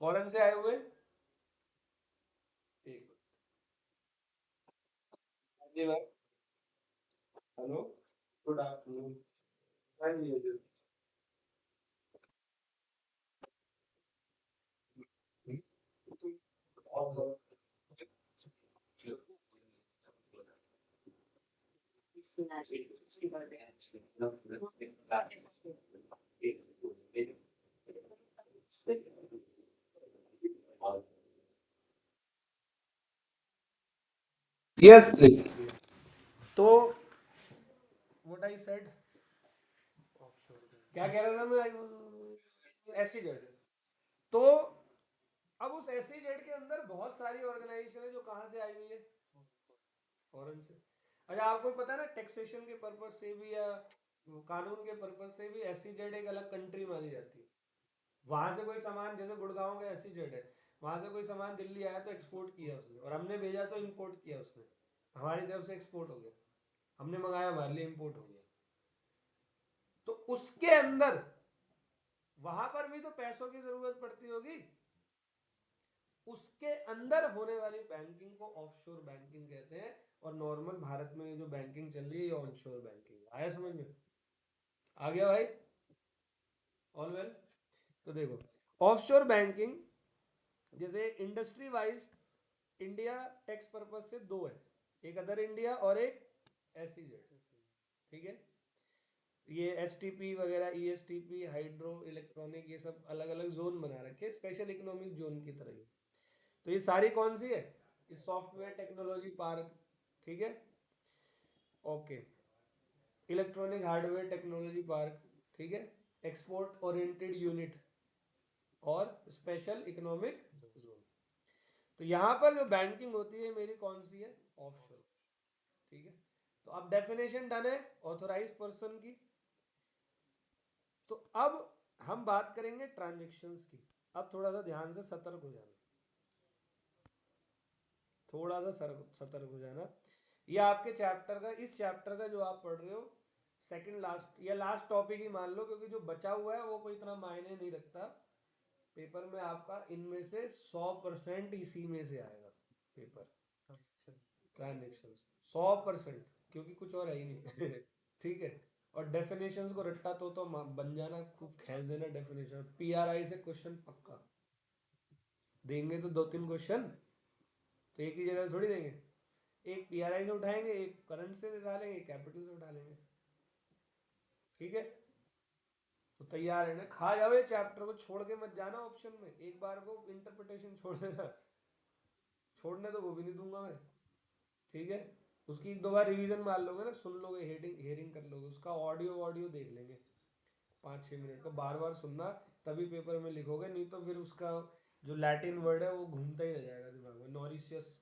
Speaker 1: फॉरेन से आए हुए। एक जी मैम। हेलो। Good afternoon. हाँ जी हाँ जी। Yes please. तो व्हाट आई सेड, क्या कह रहा था मैं? एसईजेड। तो अब उस एसईजेड के अंदर बहुत सारी ऑर्गेनाइजेशन है जो कहाँ से आई हुई है? फॉरेन से। अच्छा, आपको पता है ना, टैक्सेशन के पर्पज से भी या कानून के पर्पज से भी एसईजेड एक अलग कंट्री मानी जाती है। वहां से कोई सामान, जैसे गुड़गांव का एसईजेड है, वहां से कोई सामान दिल्ली आया तो एक्सपोर्ट किया उसने, और हमने भेजा तो इंपोर्ट किया उसने। हमारी तरफ से एक्सपोर्ट हो गया, हमने मंगाया हमारे लिए इंपोर्ट हो गया। तो उसके अंदर वहां पर भी तो पैसों की जरूरत पड़ती होगी। उसके अंदर होने वाली बैंकिंग को ऑफशोर बैंकिंग कहते हैं। और नॉर्मल भारत में ये जो बैंकिंग चल रही है, ये ऑनशोर बैंकिंग। आया समझ में? आ गया भाई? All well. तो देखो, ऑफशोर बैंकिंग जैसे industry wise India tax purpose से दो है, एक अदर इंडिया और एक एसईजेड। ठीक है। ये एसटीपी वगैरह, ईएसटीपी, हाइड्रो इलेक्ट्रॉनिक, ये सब अलग अलग जोन बना रखे, स्पेशल इकोनॉमिक जोन की तरह ही। तो ये सारी कौन सी है? ये सॉफ्टवेयर टेक्नोलॉजी पार्क। ठीक है। Okay. Electronic hardware technology park. ठीक है। एक्सपोर्ट ओरिएंटेड यूनिट और स्पेशल इकोनॉमिक जोन। तो यहां पर जो बैंकिंग होती है मेरी, कौन सी है? ऑफशोर। ठीक है। तो अब डेफिनेशन डन है ऑथोराइज पर्सन की। तो अब हम बात करेंगे ट्रांजेक्शन्स की। अब थोड़ा सा ध्यान से सतर्क हो जाना, थोड़ा सा सतर्क हो जाना। ये आपके चैप्टर का, इस चैप्टर का जो आप पढ़ रहे हो, सेकंड लास्ट या लास्ट टॉपिक ही मान लो, क्योंकि जो बचा हुआ है वो कोई इतना मायने नहीं रखता। पेपर में आपका इनमें से 100% इसी में से आएगा पेपर, ट्रांजेक्शन 100%, क्योंकि कुछ और है ही नहीं। ठीक है। और डेफिनेशंस को रट्टा तो बन जाना, खूब खींच देना डेफिनेशन। पीआरआई से क्वेश्चन पक्का देंगे, तो दो तीन क्वेश्चन तो एक ही जगह थोड़ी देंगे। एक पीआरआई से उठाएंगे, एक करंट से उठा लेंगे, एक कैपिटल से उठा लेंगे। ठीक है। तो तैयार है ना? खा जाओ, ये चैप्टर को छोड़ के मत जाना ऑप्शन में, एक बार को इंटरप्रिटेशन छोड़ देना। छोड़ने तो वो भी नहीं दूंगा मैं। ठीक है। उसकी एक दो बार रिवीजन मार लोगे ना, सुन लोगे, हेडिंग हेयरिंग कर लोगे, उसका ऑडियो ऑडियो देख लेंगे 5-6 मिनट का, बार बार सुनना, तभी पेपर में लिखोगे। नहीं तो फिर उसका जो लैटिन वर्ड है वो घूमता ही रह जाएगा दिमाग में। नॉरिशियस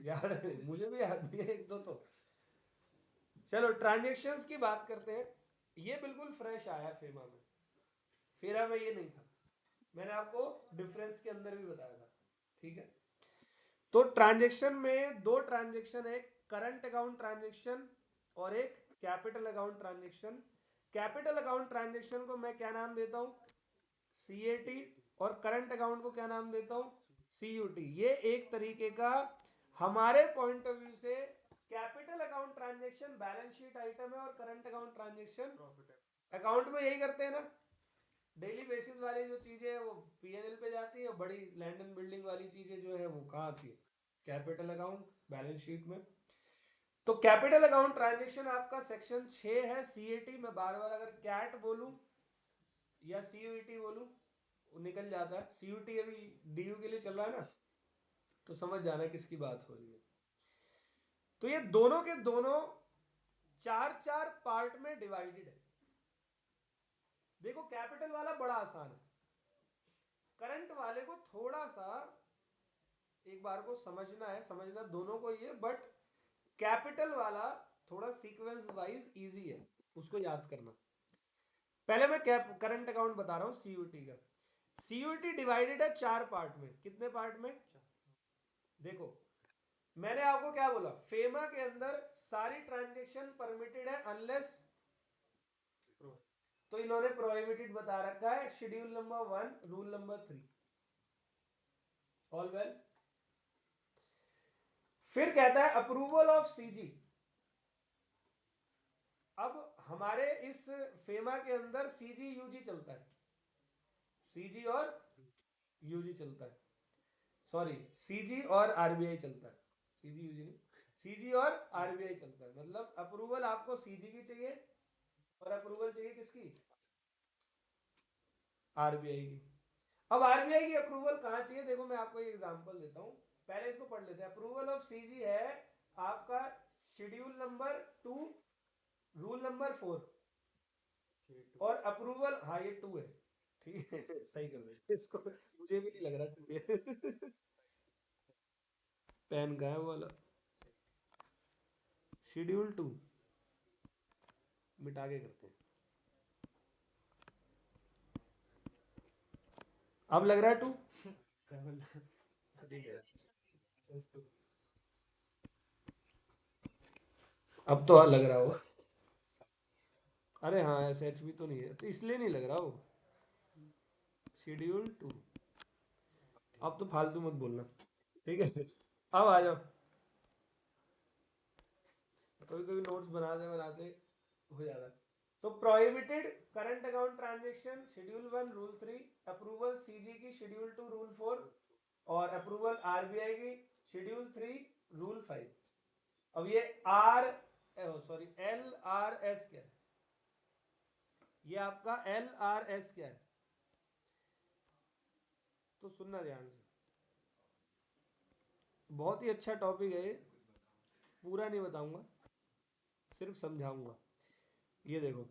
Speaker 1: याद है, मुझे भी याद नहीं है एक दो तो। चलो ट्रांजेक्शन्स की बात करते हैं। ये बिल्कुल फ्रेश आया फेमा में, फेरा में ये नहीं था। मैंने आपको डिफरेंस के अंदर भी बताया था, ठीक है। तो ट्रांजेक्शन में दो ट्रांजेक्शन है, करंट अकाउंट ट्रांजेक्शन और एक capital account transaction. Capital account transaction को मैं क्या नाम देता हूं, सीएटी, और करंट अकाउंट को क्या नाम देता हूं, सीयूटी। ये एक तरीके का हमारे पॉइंट ऑफ व्यू से capital account transaction balance sheet item है, और करंट अकाउंट ट्रांजेक्शन अकाउंट में यही करते हैं ना, डेली बेसिस वाली जो चीजें है वो पीएनएल पे जाती है, बड़ी लैंड एंड बिल्डिंग वाली चीजें जो है वो कहाँ आती है, कैपिटल अकाउंट बैलेंस शीट में। तो कैपिटल अकाउंट ट्रांजेक्शन आपका सेक्शन 6 है, सीएटी। मैं बार बार अगर कैट बोलूं या सीयूटी बोलूं वो निकल जाता है। सीयूटी अभी डीयू के लिए चल रहा है ना, तो समझ जाना किसकी बात हो रही है। तो ये दोनों के दोनों चार चार पार्ट में डिवाइडेड है। देखो कैपिटल वाला बड़ा आसान है, करंट वाले को थोड़ा सा एक बार को समझना है, समझना दोनों को ही है, बट कैपिटल वाला थोड़ा सीक्वेंस वाइज इजी है, उसको याद करना। पहले मैं करंट अकाउंट बता रहा हूं सीयूटी का। सीयूटी डिवाइडेड है चार पार्ट में। कितने पार्ट में, देखो मैंने आपको क्या बोला, फेमा के अंदर सारी ट्रांजेक्शन परमिटेड है अनलेस, तो इन्होंने प्रोहिबिटेड बता रखा है, schedule number 1 rule number 3, all well. फिर कहता है अप्रूवल ऑफ सीजी। अब हमारे इस फेमा के अंदर सीजी यूजी चलता है, सीजी और यूजी चलता है, सॉरी सीजी और आरबीआई चलता है, सीजी यूजी नहीं, सीजी और आरबीआई चलता है। मतलब अप्रूवल आपको सीजी की चाहिए और अप्रूवल चाहिए किसकी, आरबीआई की। अब आरबीआई की अप्रूवल कहां चाहिए, देखो मैं आपको एक एग्जांपल देता हूं, पहले इसको पढ़ लेते हैं। अप्रूवल ऑफ सीजी है आपका शेड्यूल नंबर 2 रूल नंबर 4, और अप्रूवल, हाँ ये 2 है, ठीक है सही कर रहे इसको, मुझे भी नहीं लग रहा 2 है पेन का है वो वाला, शेड्यूल 2 मिटा के करते हैं। अब लग रहा है 2 ठीक है, अब तो लग रहा होगा। अरे हाँ एस एच भी तो नहीं है, तो इसलिए नहीं लग रहा वो, शेड्यूल 2। अब तो फालतू मत बोलना, ठीक है अब आ जाओ। कभी कभी नोट्स बनाते हो जाता है। तो prohibited current account transaction schedule 1 rule 3, approval CG की शेड्यूल 2 रूल 4, और अप्रूवल आरबीआई की शेड्यूल 3 रूल 5। अब ये R, sorry L R S क्या है, ये आपका एल आर एस क्या है, तो सुनना ध्यान से, बहुत ही अच्छा टॉपिक है ये, पूरा नहीं बताऊंगा, सिर्फ समझाऊंगा। ये देखो,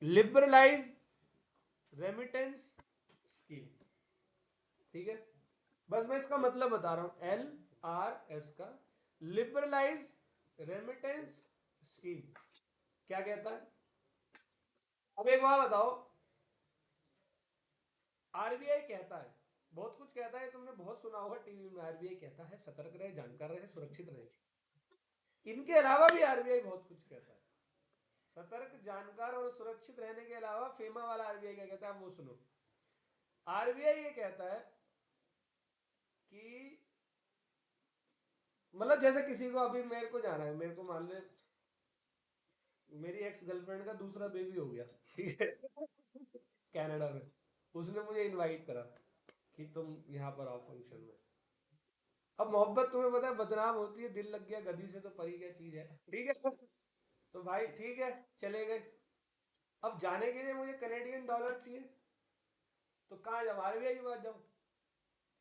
Speaker 1: लिबरलाइज रेमिटेंस स्कीम, ठीक है। बस मैं इसका मतलब बता रहा हूं, एल आर एस का लिबरलाइज रेमिटेंस स्कीम क्या कहता है। अब एक बात बताओ, आरबीआई कहता है, बहुत कुछ कहता है, तुमने बहुत सुना होगा टीवी में, आरबीआई कहता है सतर्क रहे, जानकार रहे, सुरक्षित रहे। इनके अलावा भी आरबीआई बहुत कुछ कहता है, सतर्क जानकार और सुरक्षित रहने के अलावा फेमा वाला आरबीआई क्या कहता है वो सुनो। आरबीआई ये कहता है कि मतलब जैसे किसी को, अभी मेरे को जाना है, मेरे को मान ले मेरी एक्स गर्लफ्रेंड का दूसरा बेबी हो गया, ठीक है कनाडा में, उसने मुझे इनवाइट करा कि तुम यहाँ पर आओ फंक्शन में। अब मोहब्बत तुम्हें पता है बदनाम होती है, दिल लग गया गधी से तो परी क्या चीज है, ठीक है तो भाई ठीक है, चले गए। अब जाने के लिए मुझे कनेडियन डॉलर चाहिए, तो कहाँ जाऊँ, आरबीआई के पास जाऊँ,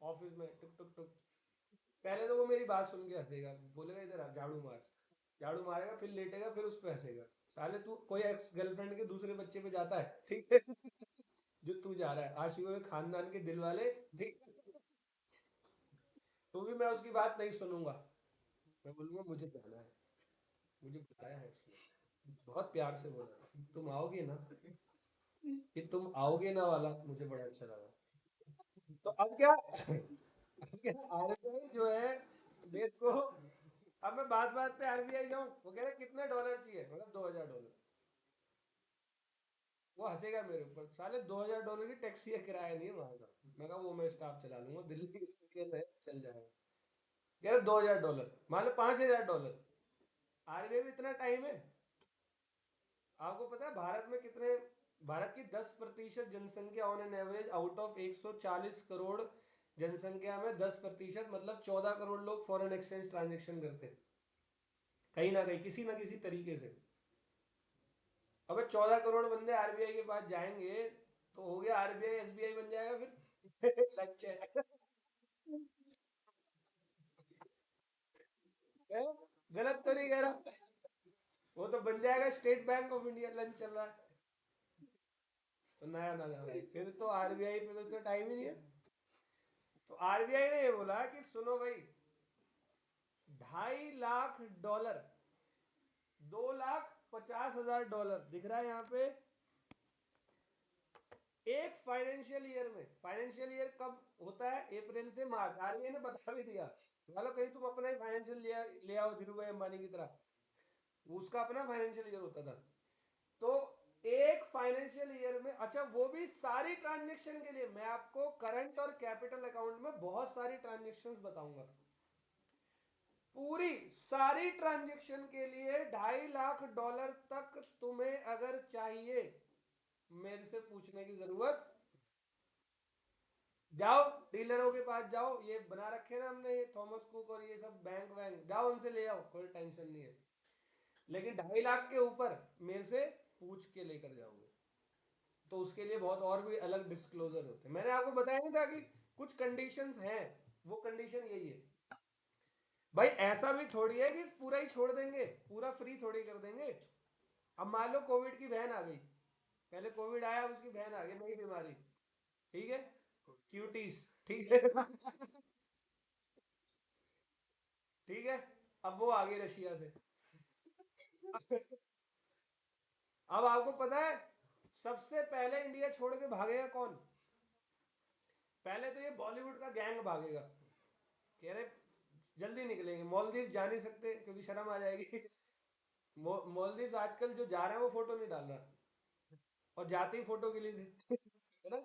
Speaker 1: ऑफिस में टुक टुक टुक। पहले तो वो मेरी बात सुन के हंसेगा, बोलेगा इधर आ, झाड़ू मार, झाड़ू मारेगा, फिर लेटेगा, फिर उस पर हंसेगा, साले तू कोई एक्स गर्लफ्रेंड के दूसरे बच्चे पे जाता है, ठीक है जो तू जा रहा है, आशिकों के खानदान के दिल वाले, ठीक। तो भी मैं उसकी बात नहीं सुनूंगा, मैं बोलूंगा मुझे जाना है, मुझे बुलाया है इसने, बहुत प्यार से बोला, तुम आओगे ना, कि तुम आओगे ना वाला मुझे बड़ा अच्छा लगा। तो अब क्या अब क्या आरबीआई जो है देश को, अब मैं बात बात पे आरबीआई जाऊं, वो कह रहे कितने डॉलर चाहिए, मतलब $2000। वो हंसेगा मेरे ऊपर, साले $2000 की टैक्सी का किराया नहीं है वहां का। मैं कहा वो मैं स्टाफ चला लूंगा, दिल्ली के लिए चल जाएगा। कह रहे $2000, मान लो $5000। आरबीआई में इतना टाइम है। आपको पता है भारत में कितने, भारत की 10% जनसंख्या on an average out of 140 crore जनसंख्या में 10% मतलब 14 करोड़ लोग फॉरेन एक्सचेंज ट्रांजेक्शन करते हैं कहीं ना कहीं, किसी ना किसी तरीके से। अबे 14 करोड़ बंदे आरबीआई के पास जाएंगे तो हो गया, आरबीआई एसबीआई बन जाएगा फिर लंच है। हैं? गलत तो नहीं कह रहा, वो तो बन जाएगा state bank of India, lunch चल रहा है तो नया नया भाई, फिर तो आरबीआई पे तो इतना टाइम ही नहीं है। तो आरबीआई ने ये बोला कि सुनो भाई, $2.5 लाख, $2,50,000 दिख रहा है यहाँ पे, एक फाइनेंशियल ईयर में। फाइनेंशियल ईयर कब होता है, अप्रैल से मार्च, आरबीआई ने बता भी दिया। चलो कहीं तुम अपना ही फाइनेंशियल ले आओ धीरू भाई अंबानी की तरह, वो उसका अपना फाइनेंशियल ईयर होता था। तो एक फाइनेंशियल ईयर में, अच्छा वो भी सारी ट्रांजेक्शन के लिए, मैं आपको करंट और कैपिटल अकाउंट में बहुत सारी ट्रांजेक्शन्स बताऊंगा, पूरी सारी ट्रांजेक्शन के लिए $2.5 लाख तक तुम्हें अगर चाहिए, मेरे से पूछने की जरूरत, जाओ डीलरों के पास जाओ, ये बना रखे ना हमने, ये थॉमस कुक और ये सब बैंक वैंक, जाओ उनसे ले आओ, कोई टेंशन नहीं है। लेकिन 2.5 लाख के ऊपर मेरे से पूछ के लेकर जाओगे, तो उसके लिए बहुत और भी अलग डिस्क्लोजर होते हैं। मैंने आपको बताया नहीं था कि कुछ कंडीशंस हैं, वो कंडीशन यही है भाई। ऐसा भी थोड़ी है कि पूरा ही छोड़ देंगे, पूरा फ्री थोड़ी कर देंगे। अब मान लो कोविड की बहन आ गई, पहले कोविड आया, उसकी बहन आ गई, नई बीमारी, ठीक है, क्यूटीज, ठीक है ठीक है, अब वो आ गई रशिया से। अब आपको पता है सबसे पहले इंडिया छोड़ के भागेगा कौन? पहले तो ये बॉलीवुड का गैंग भागेगा, कह रहे जल्दी निकलेंगे, मालदीव जा नहीं सकते क्योंकि शर्म आ जाएगी। मालदीव आजकल जो जा रहे हैं वो फोटो नहीं डाल रहा, और जाते ही फोटो के लिए थे है ना।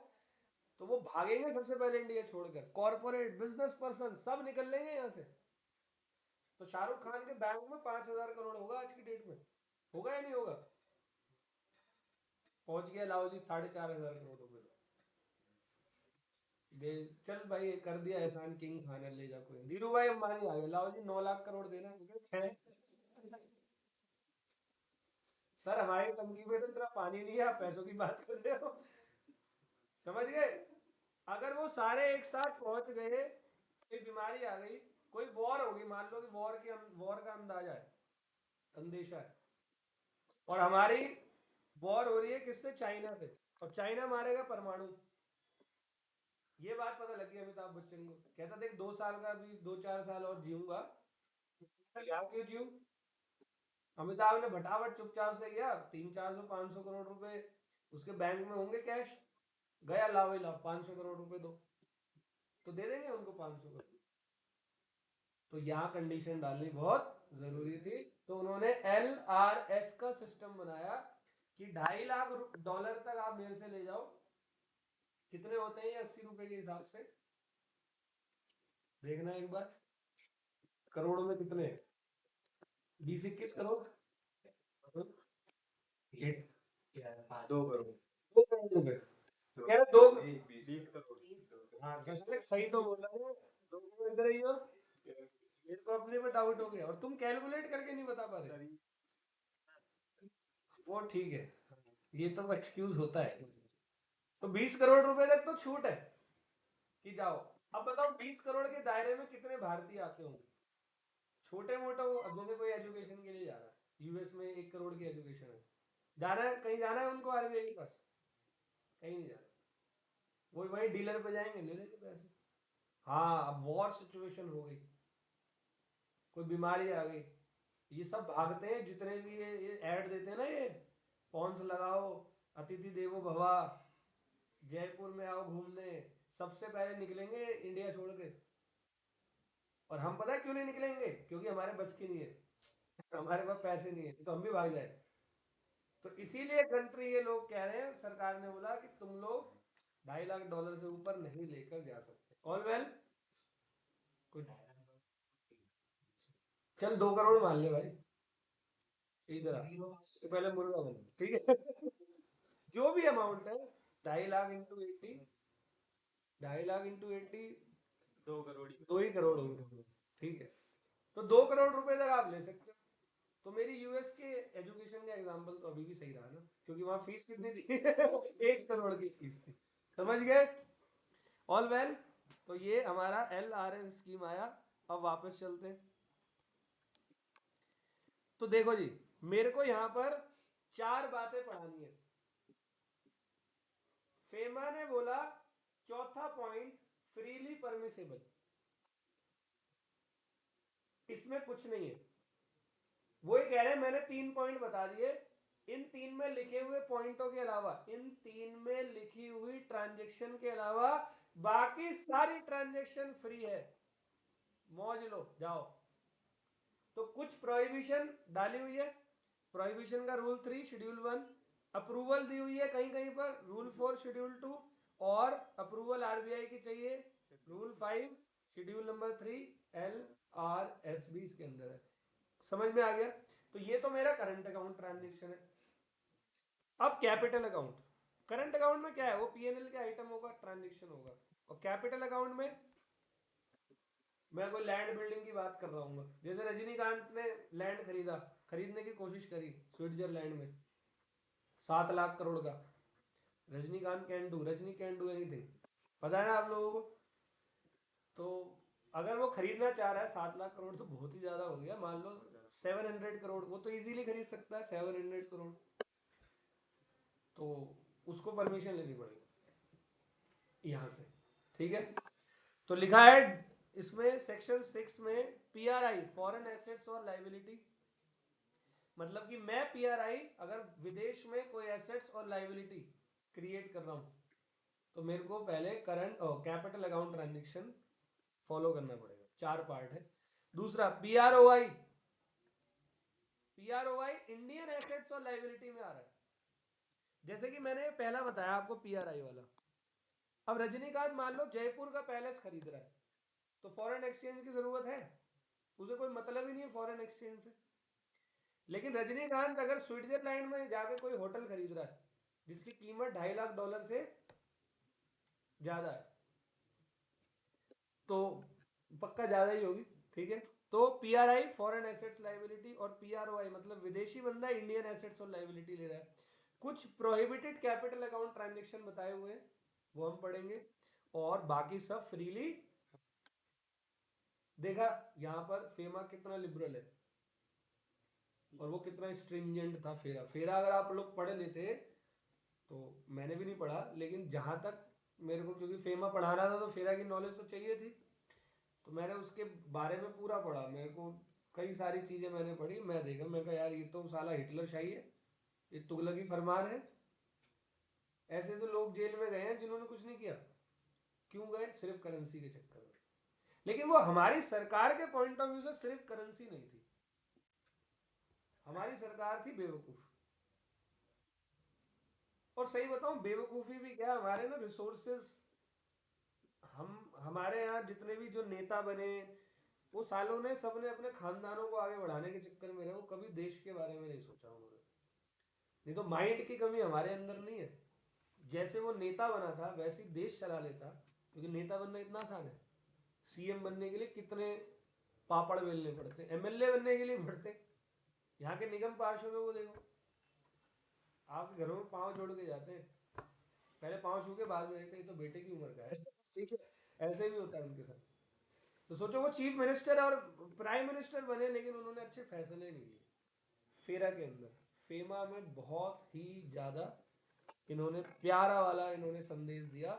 Speaker 1: तो वो भागेंगे सबसे पहले इंडिया छोड़कर, कॉर्पोरेट बिजनेस पर्सन सब निकल लेंगे यहाँ से। तो शाहरुख खान के बैंक में 5,000 करोड़ होगा आज की डेट में, होगा या नहीं होगा? पहुंच गया, लाओ जी 4,500 करोड़ रुपए। दे, चल भाई कर दिया एहसान, किंग खाना ले जा, कोई धीरू भाई अंबानी आ गए, लाओ जी 9 लाख करोड़ देना है। सर हमारी टंकी में तो इतना पानी नहीं है, आप पैसों की बात कर रहे हो, समझ गए? अगर वो सारे एक साथ पहुंच गए, कोई बीमारी आ गई, कोई वॉर होगी, मान लो कि वॉर का अंदाजा है, अंदेशा है, और हमारी वॉर हो रही है किससे, चाइना से, और चाइना मारेगा परमाणु, ये बात पता लगी अमिताभ बच्चन को, कहता देख 2 साल का भी, 2-4 साल और जीऊंगा, यहाँ क्यों जीऊं? अमिताभ ने भटावट चुपचाप से गया, 300-400-500 करोड़ रुपए उसके बैंक में होंगे कैश, गया लाओ ही लाओ, 500 करोड़ रुपए दो, तो दे देंगे उनको 500 करोड़। तो यहाँ कंडीशन डालनी बहुत जरूरी थी, तो उन्होंने LRS का सिस्टम बनाया कि $2.5 लाख तक आप मेरे से ले जाओ। कितने होते हैं ये 80 रुपए के हिसाब से, देखना एक बार, करोड़ में कितने हैं, 20-21 करोड़,
Speaker 2: ये यार पाँच
Speaker 3: 2 करोड़
Speaker 1: 2 करोड़ रुपए, कह रहे दो,
Speaker 3: 20 करोड़।
Speaker 1: हाँ सही तो बोल रहा हूँ, 2 करोड़ इधर ही हो, मेरे को अपने में डाउट हो गया, और तुम कैलकुलेट करके नहीं बता पा रहे, वो ठीक है, ये तो एक्सक्यूज होता है। तो 20 करोड़ रुपए तक तो छूट है कि जाओ। अब बताओ 20 करोड़ के दायरे में कितने भारतीय आते होंगे, छोटे मोटे, वो अब जैसे कोई एजुकेशन के लिए जा रहा है, यूएस में 1 करोड़ की एजुकेशन है, जाना है कहीं, जाना है उनको आरबीआई के पास, कहीं नहीं जाना, वो वही डीलर पे जाएंगे, ले लेंगे पैसे। हाँ अब वॉर सिचुएशन हो गई, कोई बीमारी आ गई, ये सब भागते हैं, जितने भी ये ऐड देते हैं ना, ये पॉन्स लगाओ, अतिथि देवो भवा, जयपुर में आओ घूमने, सबसे पहले निकलेंगे इंडिया छोड़ के। और हम पता है क्यों नहीं निकलेंगे? क्योंकि हमारे बस की नहीं है, हमारे पास पैसे नहीं है, तो हम भी भाग जाए। तो इसीलिए कंट्री ये लोग कह रहे हैं, सरकार ने बोला कि तुम लोग $2.5 लाख से ऊपर नहीं लेकर जा सकते। ऑल वेल, कुछ चल 2 करोड़ मान ले भाई, इधर आ, तो पहले मुर्गा बन, ठीक है। जो भी अमाउंट है, 2.5 लाख इंटू 80, 2.5 लाख इंटू 80,
Speaker 3: 2 करोड़
Speaker 1: 2 ही करोड़ हो गए, ठीक है। तो 2 करोड़ रुपए तक आप ले सकते हो। तो मेरी यूएस के एजुकेशन का एग्जांपल तो अभी भी सही रहा ना, क्योंकि वहां फीस कितनी थी? 1 करोड़ की फीस थी। समझ गए? ऑल वेल, तो ये हमारा LRS स्कीम आया। अब वापस चलते हैं। तो देखो जी, मेरे को यहां पर 4 बातें पढ़ानी है। फेमा ने बोला चौथा पॉइंट, फ्रीली परमिसेबल, इसमें कुछ नहीं है। वो ही कह रहे हैं, मैंने 3 पॉइंट बता दिए, इन 3 में लिखे हुए पॉइंटों के अलावा, इन 3 में लिखी हुई ट्रांजेक्शन के अलावा बाकी सारी ट्रांजेक्शन फ्री है, मौज लो जाओ। तो कुछ प्रोहिबिशन डाली हुई है। प्रोहिबिशन का रूल 3 शेड्यूल 1, अप्रूवल दी हुई है कहीं कहीं पर रूल 4 शेड्यूल 2, और अप्रूवल आरबीआई की चाहिए रूल 5 शेड्यूल नंबर 3 LRSB इसके अंदर है। समझ में आ गया? तो ये तो मेरा करंट अकाउंट ट्रांजेक्शन है। अब कैपिटल अकाउंट, करंट अकाउंट में क्या है? वो पीएनएल के आइटम होगा, ट्रांजेक्शन होगा। और कैपिटल अकाउंट में मैं कोई लैंड बिल्डिंग की बात कर रहा हूँ, जैसे रजनीकांत ने लैंड खरीदने की कोशिश करी स्विट्जरलैंड में 7 लाख करोड़ का। रजनी कैन डू एनीथिंग, पता है ना आप लोगों को? तो अगर वो खरीदना चाह रहा है 7 लाख करोड़, तो बहुत ही ज्यादा हो गया। मान लो 700 करोड़, वो तो इजीली खरीद सकता है 700 करोड़। तो उसको परमिशन लेनी पड़ेगी यहाँ से, ठीक है। तो लिखा है इसमें सेक्शन 6 में, पीआरआई फॉरेन एसेट्स और लाइबिलिटी, मतलब कि मैं पीआरआई अगर विदेश में कोई एसेट्स और लाइबिलिटी क्रिएट कर रहा हूं, तो मेरे को पहले करंट और कैपिटल अकाउंट ट्रांजेक्शन फॉलो करना पड़ेगा। 4 पार्ट है। दूसरा पीआरओआई, पीआरओआई इंडियन एसेट्स और लाइबिलिटी में आ रहा है। जैसे कि मैंने पहला बताया आपको पीआरआई वाला। अब रजनीकांत मान लो जयपुर का पैलेस खरीद रहा है, तो फॉरेन एक्सचेंज की जरूरत है? उसे कोई मतलब ही नहीं है फॉरेन एक्सचेंज से। लेकिन रजनीकांत अगर स्विट्जरलैंड में जाकर कोई होटल खरीद रहा है जिसकी कीमत $2.5 लाख से ज्यादा है, तो पक्का ज्यादा ही होगी, ठीक है। तो पीआरआई फॉरेन एसेट्स लाइबिलिटी, और पीआरओआई मतलब विदेशी बंदा इंडियन एसेट्स और लाइबिलिटी ले रहा है। कुछ प्रोहिबिटेड कैपिटल अकाउंट ट्रांजेक्शन बताए हुए हैं, वो हम पढ़ेंगे। और बाकी सब फ्रीली। देखा यहां पर फेमा कितना लिबरल है, और वो कितना स्ट्रिंजेंट था। फेरा फेरा अगर आप लोग पढ़ लेते, तो मैंने भी नहीं पढ़ा, लेकिन जहां तक मेरे को, क्योंकि फेमा पढ़ाना था तो फेरा की नॉलेज तो चाहिए थी, तो मैंने उसके बारे में पूरा पढ़ा। मेरे को कई सारी चीजें मैंने पढ़ी। मैं देखा, मैं कहा यार ये तो साला हिटलर शाही है, ये तुगलकी फरमान है। ऐसे ऐसे लोग जेल में गए हैं जिन्होंने कुछ नहीं किया। क्यों गए? सिर्फ करेंसी के चक्कर में। लेकिन वो हमारी सरकार के पॉइंट ऑफ व्यू से सिर्फ करेंसी नहीं थी, हमारी सरकार थी बेवकूफ। और सही बताऊं, बेवकूफी भी क्या, हमारे ना रिसोर्सेज, हमारे यहाँ जितने भी जो नेता बने, वो सालों ने सबने अपने खानदानों को आगे बढ़ाने के चक्कर में रहे, वो कभी देश के बारे में नहीं सोचा उन्होंने। नहीं तो माइंड की कमी हमारे अंदर नहीं है। जैसे वो नेता बना था वैसे ही देश चला लेता, क्योंकि नेता बनना इतना आसान है। सीएम बनने के लिए कितने पापड़ बेलने पड़ते, एमएलए बनने के लिए पड़ते। यहाँ के निगम पार्षदों को देखो, आपके घरों में पाँव जोड़ के जाते हैं, पहले पाँव छू के बाद में देखते हैं तो बेटे की उम्र का है, ठीक है। ऐसे भी होता है उनके साथ। तो सोचो वो चीफ मिनिस्टर और प्राइम मिनिस्टर बने, लेकिन उन्होंने अच्छे फैसले नहीं लिए। फेरा के अंदर, फेमा में बहुत ही ज्यादा इन्होंने प्यारा वाला इन्होंने संदेश दिया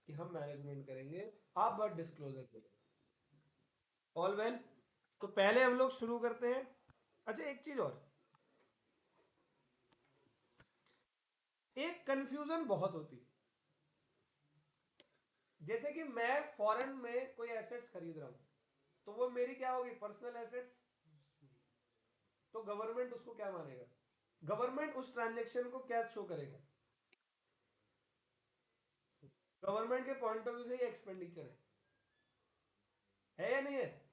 Speaker 1: कि हम मैनेजमेंट करेंगे, आप बस डिस्क्लोजर करें। ऑल वेल, तो पहले हम लोग शुरू करते हैं अच्छा एक चीज और, एक कंफ्यूजन बहुत होती, जैसे कि मैं फॉरेन में कोई एसेट्स खरीद रहा हूं, तो वो मेरी क्या होगी, पर्सनल एसेट्स। तो गवर्नमेंट उसको क्या मानेगा, गवर्नमेंट उस ट्रांजेक्शन को क्या शो करेगा, गवर्नमेंट के पॉइंट ऑफ व्यू से ये एक्सपेंडिचर है या नहीं है।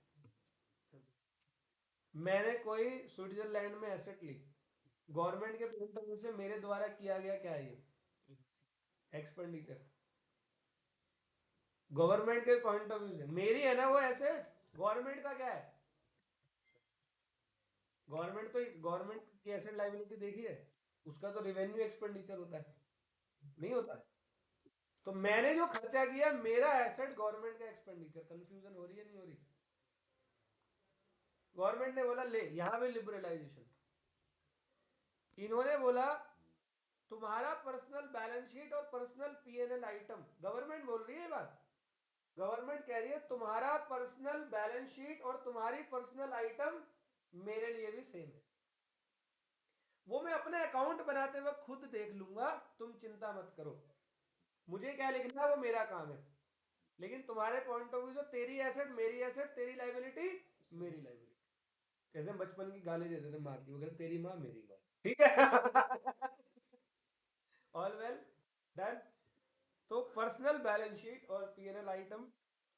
Speaker 1: मैंने कोई स्विट्जरलैंड में एसेट ली, गवर्नमेंट के पॉइंट ऑफ व्यू से मेरे द्वारा किया गया क्या है, ये एक्सपेंडिचर। गवर्नमेंट के पॉइंट ऑफ व्यू से मेरी है ना वो एसेट, गवर्नमेंट का क्या है, गवर्नमेंट तो, गवर्नमेंट की एसेट लाइबिलिटी देखी है, उसका तो रेवेन्यू एक्सपेंडिचर होता है, नहीं होता है। तो मैंने जो खर्चा किया मेरा एसेट, गवर्नमेंट का एक्सपेंडिचर। कंफ्यूजन हो रही है नहीं हो रही। गवर्नमेंट ने बोला ले, यहां पे लिबरलाइजेशन, इन्होंने बोला तुम्हारा पर्सनल बैलेंस शीट और पर्सनल पीएनएल आइटम, गवर्नमेंट बोल रही है बात, गवर्नमेंट कह रही है तुम्हारा पर्सनल बैलेंस शीट और तुम्हारी पर्सनल आइटम मेरे लिए भी सेम है, वो मैं अपने अकाउंट बनाते हुए खुद देख लूंगा, तुम चिंता मत करो, मुझे क्या लिखना है वो मेरा काम है, लेकिन तुम्हारे पॉइंट ऑफ व्यू से तेरी एसेट मेरी एसेट, तेरी लाइबिलिटी मेरी लाइबिलिटी। जैसे हम बचपन की गाली देते थे माँ की, वो कहते तेरी माँ मेरी माँ, ठीक है। All well done. तो पर्सनल बैलेंस शीट और पीएनएल आइटम,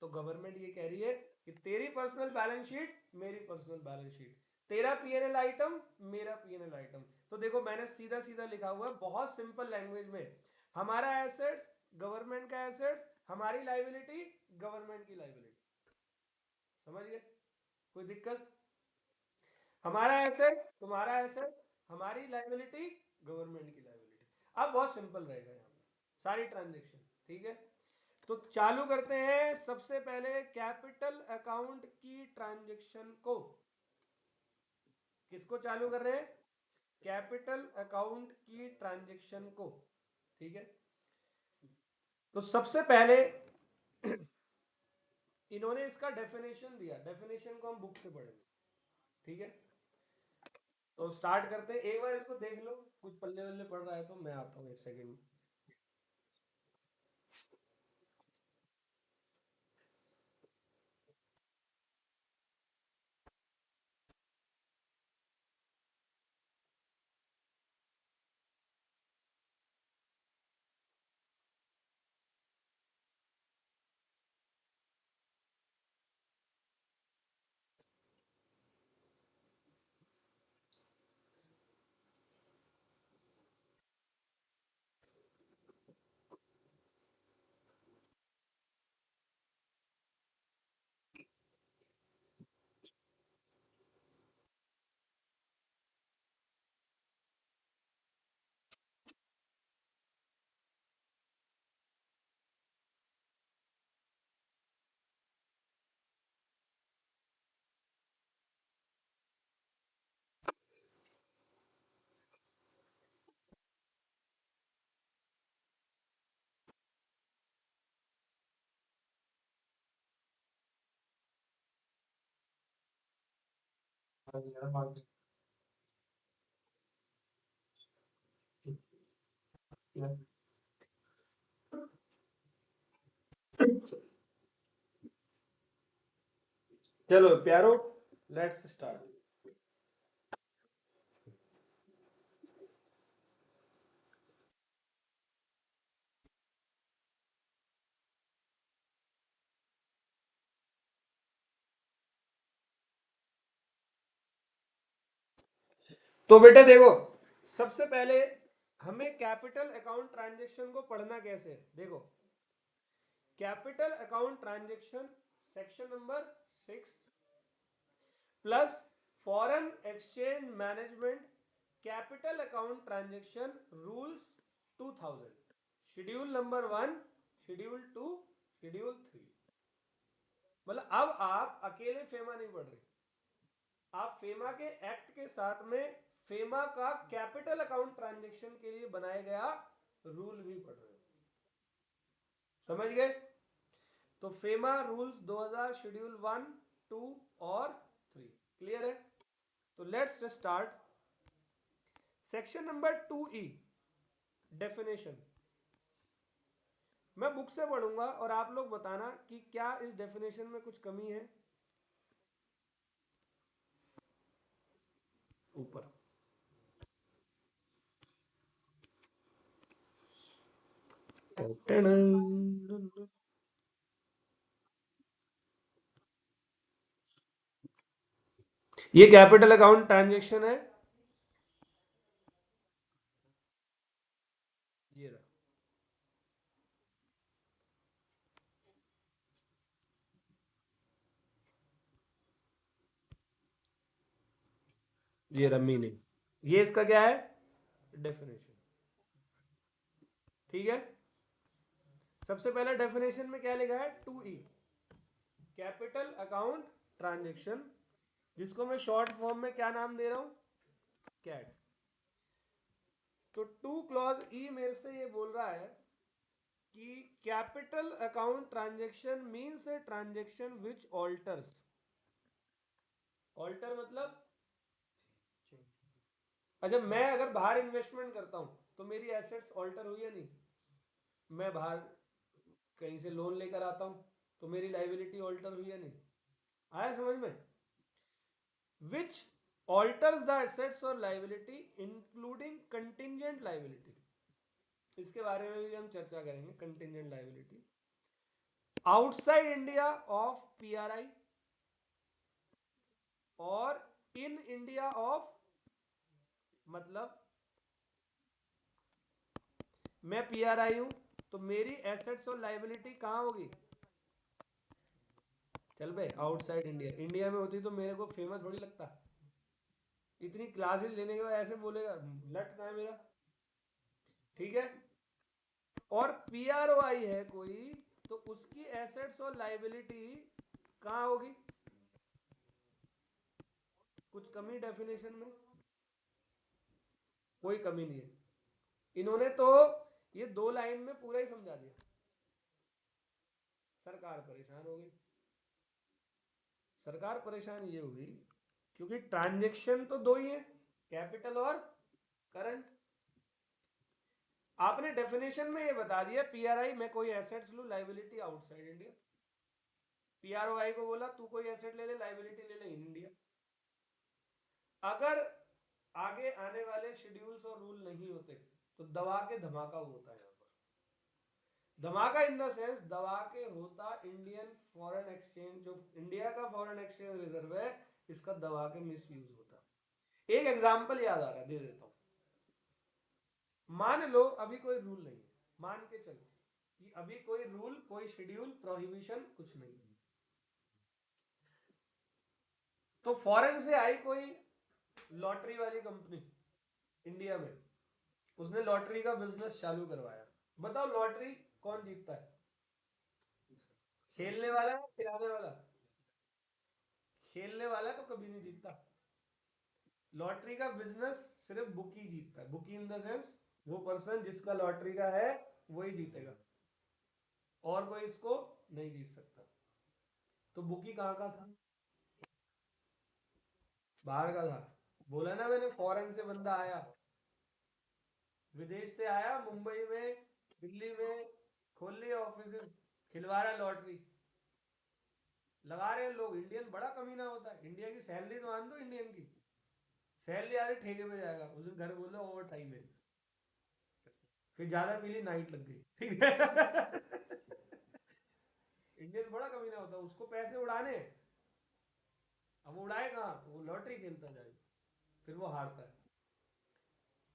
Speaker 1: तो गवर्नमेंट ये कह रही है कि तेरी पर्सनल बैलेंस शीट मेरी पर्सनल बैलेंस शीट, तेरा पीएनएल आइटम मेरा पीएनएल आइटम। तो देखो मैंने सीधा सीधा लिखा हुआ है बहुत सिंपल लैंग्वेज में, हमारा एसेट्स गवर्नमेंट का एसेट्स, हमारी लाइबिलिटी गवर्नमेंट की लाइबिलिटी। समझ गए, कोई दिक्कत, हमारा एसेट तुम्हारा एसेट, हमारी लाइबिलिटी गवर्नमेंट की लाइबिलिटी। अब बहुत सिंपल रहेगा यहाँ पे सारी ट्रांजेक्शन, ठीक है। तो चालू करते हैं सबसे पहले कैपिटल अकाउंट की ट्रांजेक्शन को। किसको चालू कर रहे हैं, कैपिटल अकाउंट की ट्रांजेक्शन को, ठीक है। तो सबसे पहले इन्होंने इसका डेफिनेशन दिया, डेफिनेशन को हम बुक से पढ़ेंगे, ठीक है। तो स्टार्ट करते हैं, एक बार इसको देख लो, कुछ पल्ले वल्ले पड़ रहा है तो मैं आता हूँ एक सेकंड। चलो प्यारो, लेट्स स्टार्ट। तो बेटा देखो, सबसे पहले हमें कैपिटल अकाउंट ट्रांजैक्शन को पढ़ना कैसे है, देखो capital account transaction section number 6 plus foreign exchange management capital account transaction rules 2000, schedule number 1, schedule 2, schedule 3। मतलब अब आप अकेले फेमा नहीं पढ़ रहे, आप फेमा के एक्ट के साथ में फेमा का कैपिटल अकाउंट ट्रांजैक्शन के लिए बनाया गया रूल भी पढ़ रहे हो, समझ गए। तो फेमा रूल्स 2000 शेड्यूल 1, 2 और 3 क्लियर है। तो let's start section number 2E, definition. मैं बुक से पढ़ूंगा और आप लोग बताना कि क्या इस डेफिनेशन में कुछ कमी है। ऊपर ये कैपिटल अकाउंट ट्रांजैक्शन है, ये रहा। ये रहा मीनिंग, ये इसका क्या है, डेफिनेशन। ठीक है, सबसे पहले डेफिनेशन में क्या लिखा है, 2E, कैपिटल अकाउंट ट्रांजैक्शन, जिसको मैं शॉर्ट फॉर्म में क्या नाम दे रहा हूं, कैट। तो 2 क्लॉज E मेरे से ये बोल रहा है कि capital account transaction means a transaction which alters, alter मतलब, अच्छा मैं अगर बाहर इन्वेस्टमेंट करता हूं तो मेरी एसेट्स ऑल्टर हुई या नहीं, मैं बाहर कहीं से लोन लेकर आता हूं तो मेरी लाइबिलिटी ऑल्टर हुई या नहीं, आया समझ में, विच ऑल्टर्स द एसेट्स और लाइबिलिटी इंक्लूडिंग कंटिजेंट लाइबिलिटी, इसके बारे में भी हम चर्चा करेंगे, contingent liability outside India of PRI और इन इंडिया ऑफ, मतलब मैं पीआरआई हूं तो मेरी एसेट्स और लाइबिलिटी कहां होगी, चल बे आउटसाइड इंडिया, इंडिया में होती तो मेरे को फेमस थोड़ी लगता, इतनी क्लासेस लेने के बाद ऐसे बोलेगा लट कहां है मेरा, ठीक है। और पीआरओआई है कोई तो उसकी एसेट्स और लाइबिलिटी कहां होगी, कुछ कमी डेफिनेशन में, कोई कमी नहीं है, इन्होंने तो ये 2 लाइन में पूरा ही समझा दिया, सरकार परेशान हो गई। सरकार परेशान ये हुई क्योंकि ट्रांजैक्शन तो 2 ही है, कैपिटल और करंट। आपने डेफिनेशन में ये बता दिया पीआरआई मैं कोई एसेट्स लू, लाइबिलिटी आउटसाइड इंडिया, पीआरओआई को बोला तू कोई एसेट ले ले, लाइबिलिटी ले ले इन इंडिया। अगर आगे आने वाले शेड्यूल्स और रूल नहीं होते तो दबा के धमाका होता है, यहाँ पर धमाका इन द सेंस दबा के होता इंडियन फॉरेन एक्सचेंज, जो इंडिया का फॉरेन एक्सचेंज रिजर्व है इसका दबा के मिसयूज होता। एक एग्जांपल याद आ रहा है, दे देता हूं। मान लो अभी कोई रूल नहीं है, मान के चलो कि अभी कोई रूल, कोई शेड्यूल, प्रोहिबिशन कुछ नहीं है, तो फॉरेन से आई कोई लॉटरी वाली कंपनी इंडिया में, उसने लॉटरी का बिजनेस चालू करवाया। बताओ लॉटरी कौन जीतता है, खेलने वाला है खिलाने वाला, खेलने वाला तो कभी नहीं जीतता, लॉटरी का बिजनेस सिर्फ बुकी जीतता है, बुकी इन द सेंस वो पर्सन जिसका लॉटरी का है वही जीतेगा और कोई इसको नहीं जीत सकता। तो बुकी कहाँ का था, बाहर का था, बोला ना मैंने, फॉरेन से बंदा आया, विदेश से आया, मुंबई में दिल्ली में खोल लिया ऑफिस, खिलवा रहा लॉटरी, लगा रहे हैं लोग। इंडियन बड़ा कमीना होता है, इंडिया की सैलरी तो मान दो, इंडियन की सैलरी आ रही ठेके पे जाएगा, उस दिन घर बोल रहे ओवर टाइम है, फिर ज्यादा मिली नाइट लग गई, ठीक है। इंडियन बड़ा कमीना होता है, उसको पैसे उड़ाने, अब उड़ाए कहाँ, तो वो लॉटरी खेलता जाए, फिर वो हारता है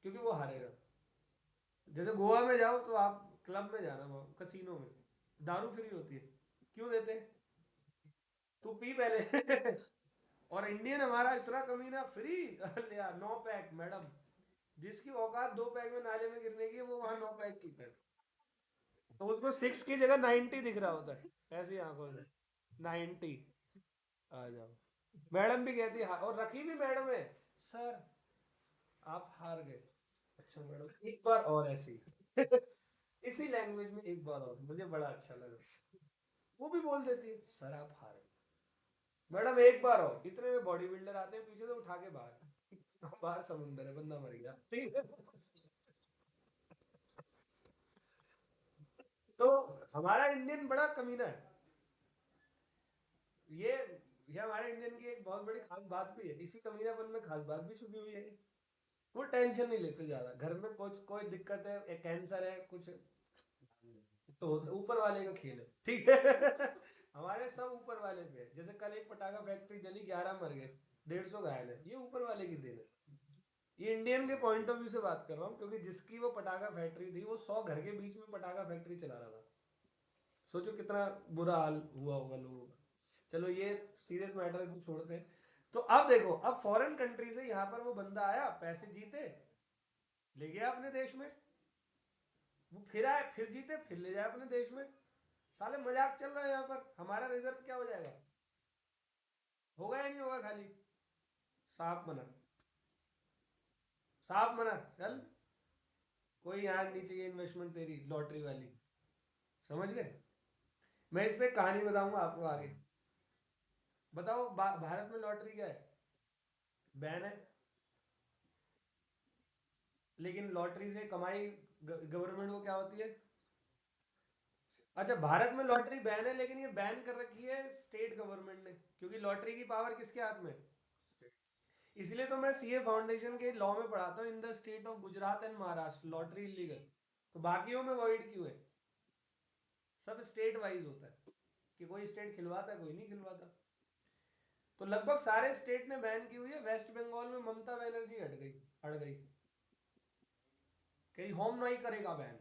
Speaker 1: क्योंकि वो हारेगा। जैसे गोवा में जाओ तो आप क्लब में जाना, कसिनो में दारू फ्री होती है, क्यों देते हैं, तू पी पहले। और इंडियन हमारा इतना कमीना, फ्री लिया 9 पैक मैडम, जिसकी औकात 2 पैक में नाले में गिरने की वो वहां 9 पैक पीता है, तो उसको 6 की जगह 90 दिख रहा होता है ऐसी आंखों से, 90 आ जाओ। मैडम भी कहती है, और रखी भी मैडम है, सर आप हार गए, अच्छा मैडम एक बार और ऐसी इसी लैंग्वेज में एक बार और, मुझे बड़ा अच्छा लगा, वो भी बोल देती है सर आप हार गए, मैडम एक बार हो, इतने में बॉडी बिल्डर आते हैं पीछे से उठा के बाहर, बाहर समुंदर है, बंदा मर गया, ठीक है। तो हमारा इंडियन बड़ा कमीना है। ये ये हमारे इंडियन की एक बहुत बड़ी खास बात भी है, इसी कमीनापन में खास बात भी छुपी हुई है। वो टेंशन नहीं लेते ज्यादा, घर में कुछ कोई दिक्कत है, एक कैंसर है कुछ, तो ऊपर वाले का खेल है, ठीक है। हमारे सब ऊपर वाले पे है। जैसे कल एक पटाखा फैक्ट्री जली, 11 मर गए, 150 घायल है, ये ऊपर वाले की देन है। ये इंडियन के पॉइंट ऑफ व्यू से बात कर रहा हूँ, क्योंकि जिसकी वो पटाखा फैक्ट्री थी वो 100 घर के बीच में पटाखा फैक्ट्री चला रहा था। सोचो कितना बुरा हाल हुआ होगा लोगों का। चलो ये सीरियस मैटर है, इसको छोड़ते हैं। तो अब देखो, अब फॉरेन कंट्री से यहाँ पर वो बंदा आया, पैसे जीते, ले गया अपने देश में, वो फिर आए, फिर जीते, फिर ले जाए अपने देश में। साले मजाक चल रहा है यहाँ पर। हमारा रिजर्व क्या हो जाएगा, होगा या नहीं होगा? खाली साफ मना, साफ मना, चल कोई यहाँ नहीं चाहिए इन्वेस्टमेंट तेरी लॉटरी वाली, समझ गए? मैं इस पे कहानी बताऊंगा आपको आगे। बताओ भारत में लॉटरी क्या है? बैन है, लेकिन लॉटरी से कमाई गवर्नमेंट को क्या होती है? अच्छा, भारत में लॉटरी बैन है, लेकिन ये बैन कर रखी है स्टेट गवर्नमेंट ने, क्योंकि लॉटरी की पावर किसके हाथ में? इसलिए तो मैं सीए फाउंडेशन के लॉ में पढ़ाता हूँ, in the state of Gujarat and Maharashtra lottery illegal. तो बाकियों में वॉइड क्यों है? सब स्टेट वाइज होता है, कि कोई स्टेट खिलवाता है, कोई नहीं खिलवाता। तो लगभग सारे स्टेट ने बैन की हुई है। वेस्ट बंगाल में ममता बनर्जी हट गई, अड़ गई, कहीं होम नहीं करेगा बैन,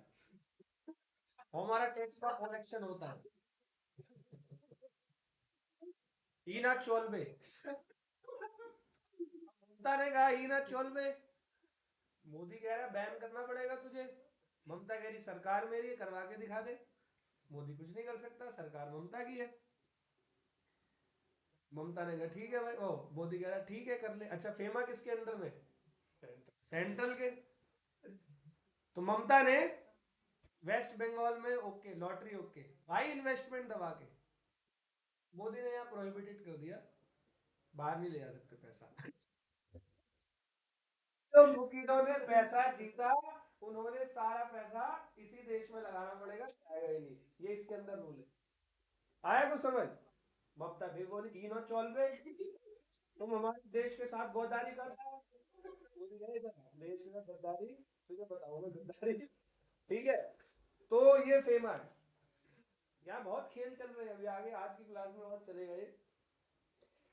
Speaker 1: हमारा टैक्स का कलेक्शन होता है। ईना चोलबे, ममता ने कहा ईना चोलबे, मोदी कह रहा बैन करना पड़ेगा तुझे। ममता कह रही सरकार मेरी है, करवा के दिखा दे। मोदी कुछ नहीं कर सकता, सरकार ममता की है। ममता ने कहा ठीक है भाई, ओ मोदी कह रहा ठीक है कर ले। अच्छा, फेमा किसके अंडर में? सेंट्रल के। तो ममता ने वेस्ट बंगाल में ओके, लॉटरी ओके, भाई इन्वेस्टमेंट दबा के मोदी ने यहाँ प्रोहिबिटेड कर दिया, बाहर नहीं ले जा सकते पैसा। तो वकीलों ने पैसा जीता, उन्होंने सारा पैसा इसी देश में लगाना पड़ेगा, आएगा ही नहीं, ये इसके अंदर रूल है। आया को समझ? ममता फिर बोली तीनों चौल पे, तुम हमारे देश के साथ गद्दारी करता है। मोदी कहे इधर देश के साथ गद्दारी, तुझे बताऊंगा गद्दारी, ठीक है। तो ये फेमा है। यहाँ बहुत खेल चल रहे हैं, अभी आगे आज की क्लास में और चलेगा ये।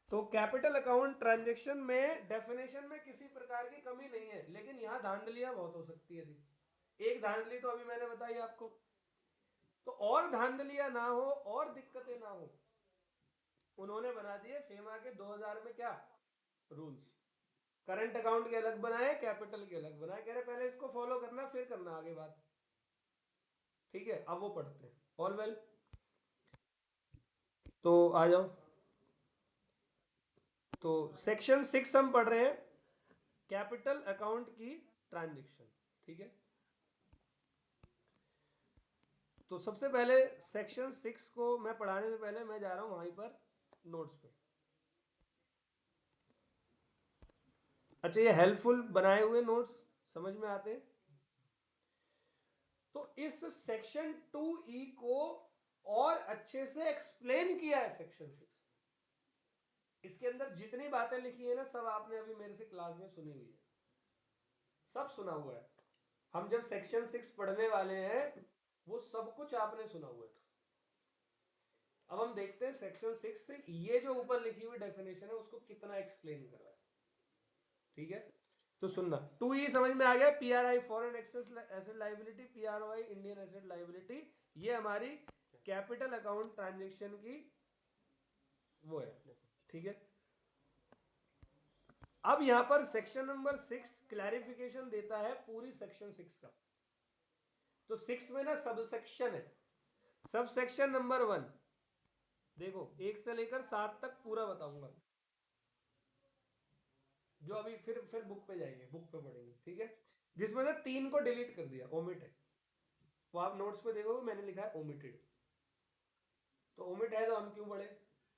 Speaker 1: तो कैपिटल अकाउंट ट्रांजैक्शन में डेफिनेशन में किसी प्रकार की कमी नहीं है, लेकिन यहाँ धांधलियां बहुत हो सकती है। एक धांधली तो अभी मैंने बताई आपको, तो और धांधलियां ना हो और दिक्कतें ना हो, उन्होंने बना दिए फेमा के 2000 में क्या रूल्स। करंट अकाउंट के अलग बनाए, कैपिटल के अलग बनाए, कह रहे पहले इसको फॉलो करना फिर करना आगे बात, ठीक है। अब वो पढ़ते हैं, ऑल वेल। तो आ जाओ, तो सेक्शन 6 हम पढ़ रहे हैं, कैपिटल अकाउंट की ट्रांजैक्शन, ठीक है। तो सबसे पहले सेक्शन 6 को मैं पढ़ाने से पहले मैं जा रहा हूं वहीं पर नोट्स पे। अच्छा, ये हेल्पफुल बनाए हुए नोट्स समझ में आते हैं? तो इस सेक्शन 2E को और अच्छे से एक्सप्लेन किया है सेक्शन 6। इसके अंदर जितनी बातें लिखी है ना, सब आपने अभी मेरे से क्लास में सुनी हुई है, सब सुना हुआ है। हम जब सेक्शन 6 पढ़ने वाले हैं, वो सब कुछ आपने सुना हुआ है। अब हम देखते हैं सेक्शन 6 से ये जो ऊपर लिखी हुई डेफिनेशन है उसको कितना एक्सप्लेन कर रहा है, ठीक है। तो सुनना, 2E समझ में आ गया? PRI foreign access asset liability, PROI Indian asset liability, ये हमारी कैपिटल अकाउंट ट्रांजैक्शन की वो है, ठीक है। अब यहां पर सेक्शन नंबर 6 क्लैरिफिकेशन देता है पूरी सेक्शन 6 का। तो 6 में ना सब सेक्शन है। सब सेक्शन नंबर 1 देखो, 1 से लेकर 7 तक पूरा बताऊंगा, जो अभी फिर बुक पे जाएंगे, बुक पे पढ़ेंगे, ठीक है। जिसमें से 3 को डिलीट कर दिया, ओमिट है, वो आप नोट्स पे देखोगे मैंने लिखा है ओमिटेड। तो ओमिट है तो हम क्यों पढ़े?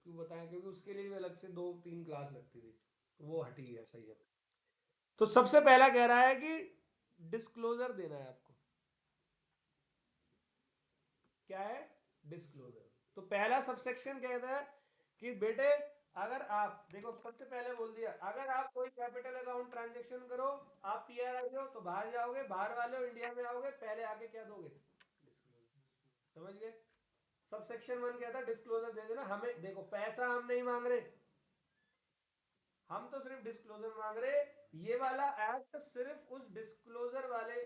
Speaker 1: क्यों बताएं, क्योंकि उसके लिए भी अलग से 2-3 क्लास लगती थी, तो वो हटी है, सही है। तो सबसे पहला कह रहा है कि डिस्क्लोजर देना है आपको। क्या है? डिस्क्लोजर। तो पहला सबसेक्शन कहता है कि बेटे अगर आप देखो, सबसे पहले बोल दिया अगर आप कोई कैपिटल अकाउंट ट्रांजेक्शन करो, आप पीआरआई हो तो बाहर जाओगे, बाहर वाले हो इंडिया में आओगे, पहले आके क्या दोगे? समझ गए? सबसेक्शन 1 कहता है डिस्क्लोजर दे देना हमें। देखो पैसा हम नहीं मांग रहे, हम तो सिर्फ डिस्क्लोजर मांग रहे। ये वाला एक्ट सिर्फ उस डिस्क्लोजर वाले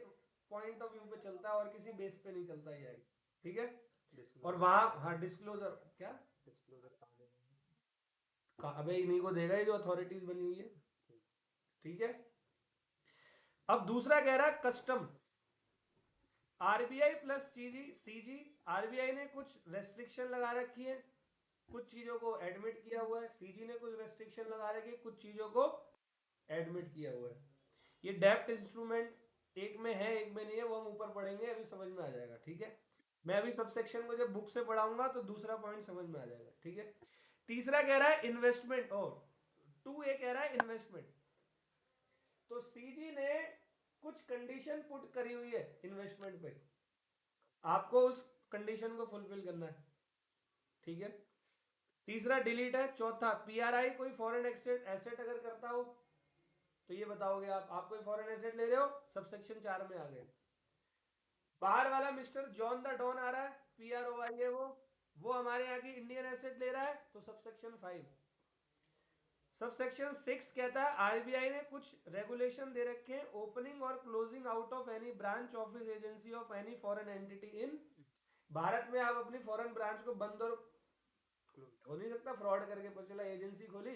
Speaker 1: पॉइंट ऑफ व्यू पे चलता है और किसी बेस पे नहीं चलता ये एक्ट, ठीक है? और वहां हाँ डिस्क्लोजर क्या अबे इन्हीं को देगा ये जो अथॉरिटीज बनी हुई है, ठीक है? अब दूसरा कह रहा है custom. RBI plus CG, RBI ने कुछ रेस्ट्रिक्शन लगा रखी है, कुछ चीजों को एडमिट किया हुआ है, सीजी ने कुछ रेस्ट्रिक्शन लगा रखी है, कुछ चीजों को एडमिट किया हुआ है। ये डेप्ट इंस्ट्रूमेंट एक में है एक में नहीं है, वो हम ऊपर पढ़ेंगे, अभी समझ में आ जाएगा, ठीक है? मैं अभी सबसेक्शन को जब बुक से पढ़ाऊंगा तो दूसरा पॉइंट समझ में आ जाएगा, ठीक है? तीसरा कह रहा है इन्वेस्टमेंट, और 2A कह रहा है इन्वेस्टमेंट। तो सीजी ने कुछ कंडीशन पुट करी हुई है इन्वेस्टमेंट पे, आपको उस कंडीशन को फुलफिल करना है, ठीक है? तीसरा डिलीट है। चौथा पीआरआई कोई फॉरेन एसेट अगर करता हो तो ये बताओगे आप कोई फॉरेन एसेट ले रहे हो, सबसेक्शन 4 में आ गए। बाहर वाला मिस्टर जॉन द डॉन आ रहा है, पीआरओआई है वो हमारे यहाँ की इंडियन एसेट ले रहा है, तो सबसेक्शन 5। सबसेक्शन 6 कहता है आरबीआई ने कुछ रेगुलेशन दे रखे हैं, ओपनिंग और closing out of any branch office agency of any foreign entity इन भारत में। आप अपनी फॉरेन ब्रांच को बंद और हो नहीं सकता फ्रॉड करके, पता चला एजेंसी खोली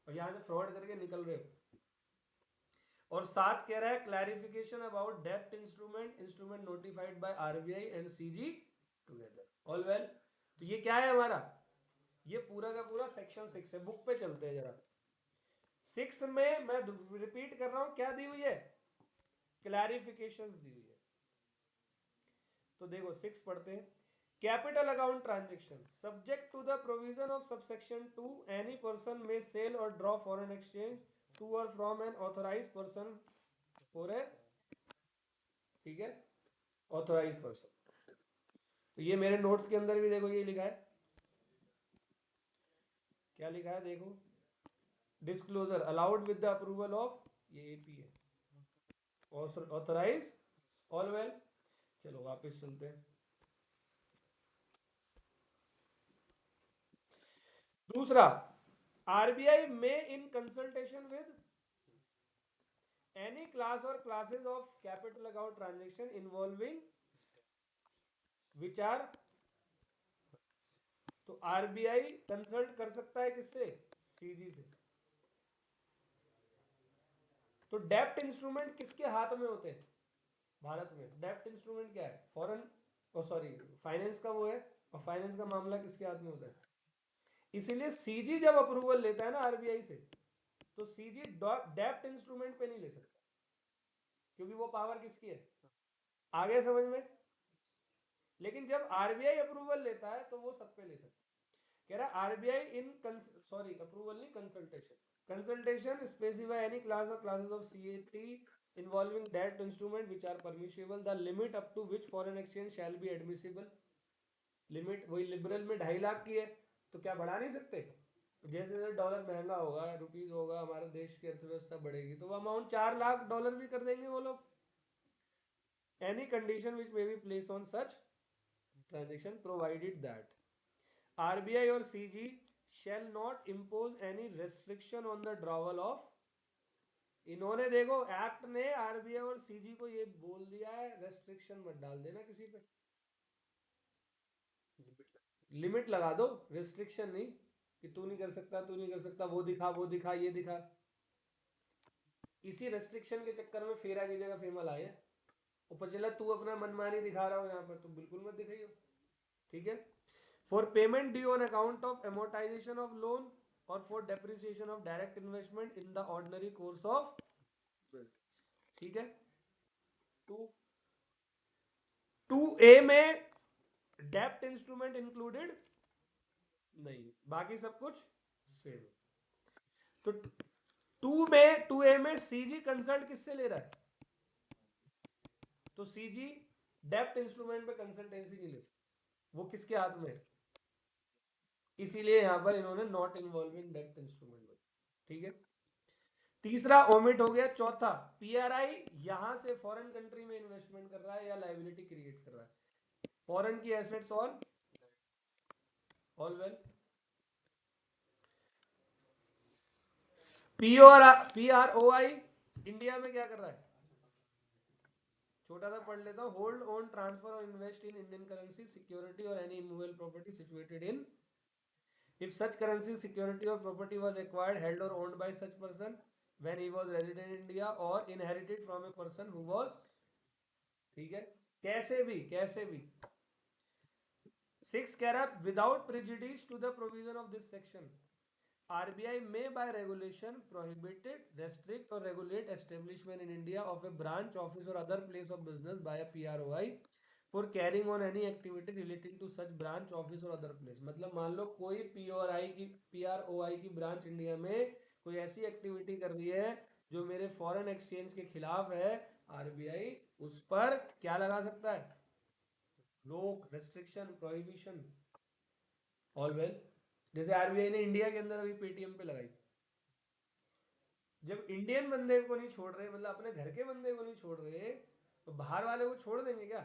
Speaker 1: और यहाँ से फ्रॉड करके निकल रहे हो। और 7 कह रहा है क्लैरिफिकेशन अबाउट डेप्ट instrument notified by RBI and CG together. All well. तो ये क्या है हमारा, ये पूरा का पूरा सेक्शन 6 है। बुक पे चलते हैं जरा। 6 में मैं रिपीट कर रहा हूं क्या दी हुई है, क्लैरिफिकेशंस दी हुई है। तो देखो 6 पढ़ते हैं। Capital account transaction subject to the provision of subsection 2, any person may sell or draw foreign exchange to or from an authorised person for a, ठीक है, ऑथराइज्ड पर्सन। तो ये मेरे नोट्स के अंदर भी देखो ये लिखा है, क्या लिखा है देखो, disclosure allowed with the approval of, ये एपी है, ऑथराइज, ऑल वेल। चलो वापस चलते हैं। दूसरा, आरबीआई में in consultation with any class और classes of capital account transaction involving which are, तो आरबीआई कंसल्ट कर सकता है किससे, सीजी से। तो डेप्ट इंस्ट्रूमेंट किसके हाथ में होते हैं भारत में? डेप्ट इंस्ट्रूमेंट क्या है, फॉरेन, सॉरी फाइनेंस का वो है, और फाइनेंस का मामला किसके हाथ में होता है? इसीलिए सीजी जब अप्रूवल लेता है ना आरबीआई से, तो सीजी डेप्ट इंस्ट्रूमेंट पे नहीं ले सकता, क्योंकि वो पावर किसकी है, आगे समझ में? लेकिन जब आरबीआई अप्रूवल लेता है तो वो सब पे ले सकता है। कह रहा आरबीआई इन सॉरी अप्रूवल नहीं, कंसल्टेशन स्पेसिफाई एनी क्लास और classes of CAT involving debt instrument which are permissible, the limit up to which foreign exchange shall be admissible। Limit वही लिबरल में 2.5 लाख की है, तो क्या बढ़ा नहीं सकते? जैसे जैसे डॉलर महंगा होगा, रुपीज होगा, हमारे देश की अर्थव्यवस्था बढ़ेगी, तो वो अमाउंट 4 लाख डॉलर भी कर देंगे वो लोग। Any condition which may be place on such transaction provided that RBI और CG shall not impose any restriction on the drawal of। इन्होंने देखो एक्ट ने आरबीआई और सीजी को ये बोल दिया है रेस्ट्रिक्शन मत डाल देना किसी पे, लिमिट लगा दो, रेस्ट्रिक्शन नहीं कि तू नहीं कर सकता, तू नहीं कर सकता, वो दिखा वो दिखा ये दिखा। इसी रेस्ट्रिक्शन के चक्कर में फेरा की जगह फेमल आए, ऊपर चला तू अपना मनमानी दिखा रहा हो यहाँ पर, तो बिल्कुल मत दिखाइयो, ठीक है? For payment due on account of amortisation of loan और for depreciation of direct investment in the ordinary course of, ठीक है? 2A में डेप्ट इंस्ट्रूमेंट इंक्लूडेड नहीं, बाकी सब कुछ सेम है। तो 2A में सीजी कंसल्ट किससे ले रहा है? तो सीजी डेप्ट इंस्ट्रूमेंट पे कंसल्टेंसी नहीं ले सकता, वो किसके हाथ में है? इसीलिए यहां पर इन्होंने नॉट इन्वॉल्विंग डेप्ट इंस्ट्रूमेंट, ठीक है। तीसरा ओमिट हो गया। चौथा, पीआरआई यहां से फॉरेन कंट्री में इन्वेस्टमेंट कर रहा है या लाइबिलिटी क्रिएट कर रहा है? फॉरेन की एसेट्स ऑल वेल। पीआरओआई इंडिया में क्या कर रहा है? छोटा सा पढ़ लेता हूँ। होल्ड ओन ट्रांसफर और invest in Indian currency security और any immovable property situated in, if such currency security or property was acquired, held or owned by such person when he was resident in India or inherited from a person who was, ठीक है। कैसे भी 6 कह रहा है without prejudice to the provision of this section RBI may by regulation prohibited, restrict or regulate establishment in India of a branch, office or other place of business by a PROI for carrying on any activity relating to such branch, office or other place। मतलब मान लो कोई PROI की branch India में कोई ऐसी activity कर रही है जो मेरे फॉरेन एक्सचेंज के खिलाफ है, RBI उस पर क्या लगा सकता है? रोक, रेस्ट्रिक्शन, प्रोहिबिशन। All well. जैसे RBI ने इंडिया के अंदर अभी पेटीएम पे लगाई। जब इंडियन बंदे को नहीं छोड़ रहे, मतलब अपने घर के बंदे को नहीं छोड़ रहे, तो बाहर वाले को छोड़ देंगे क्या?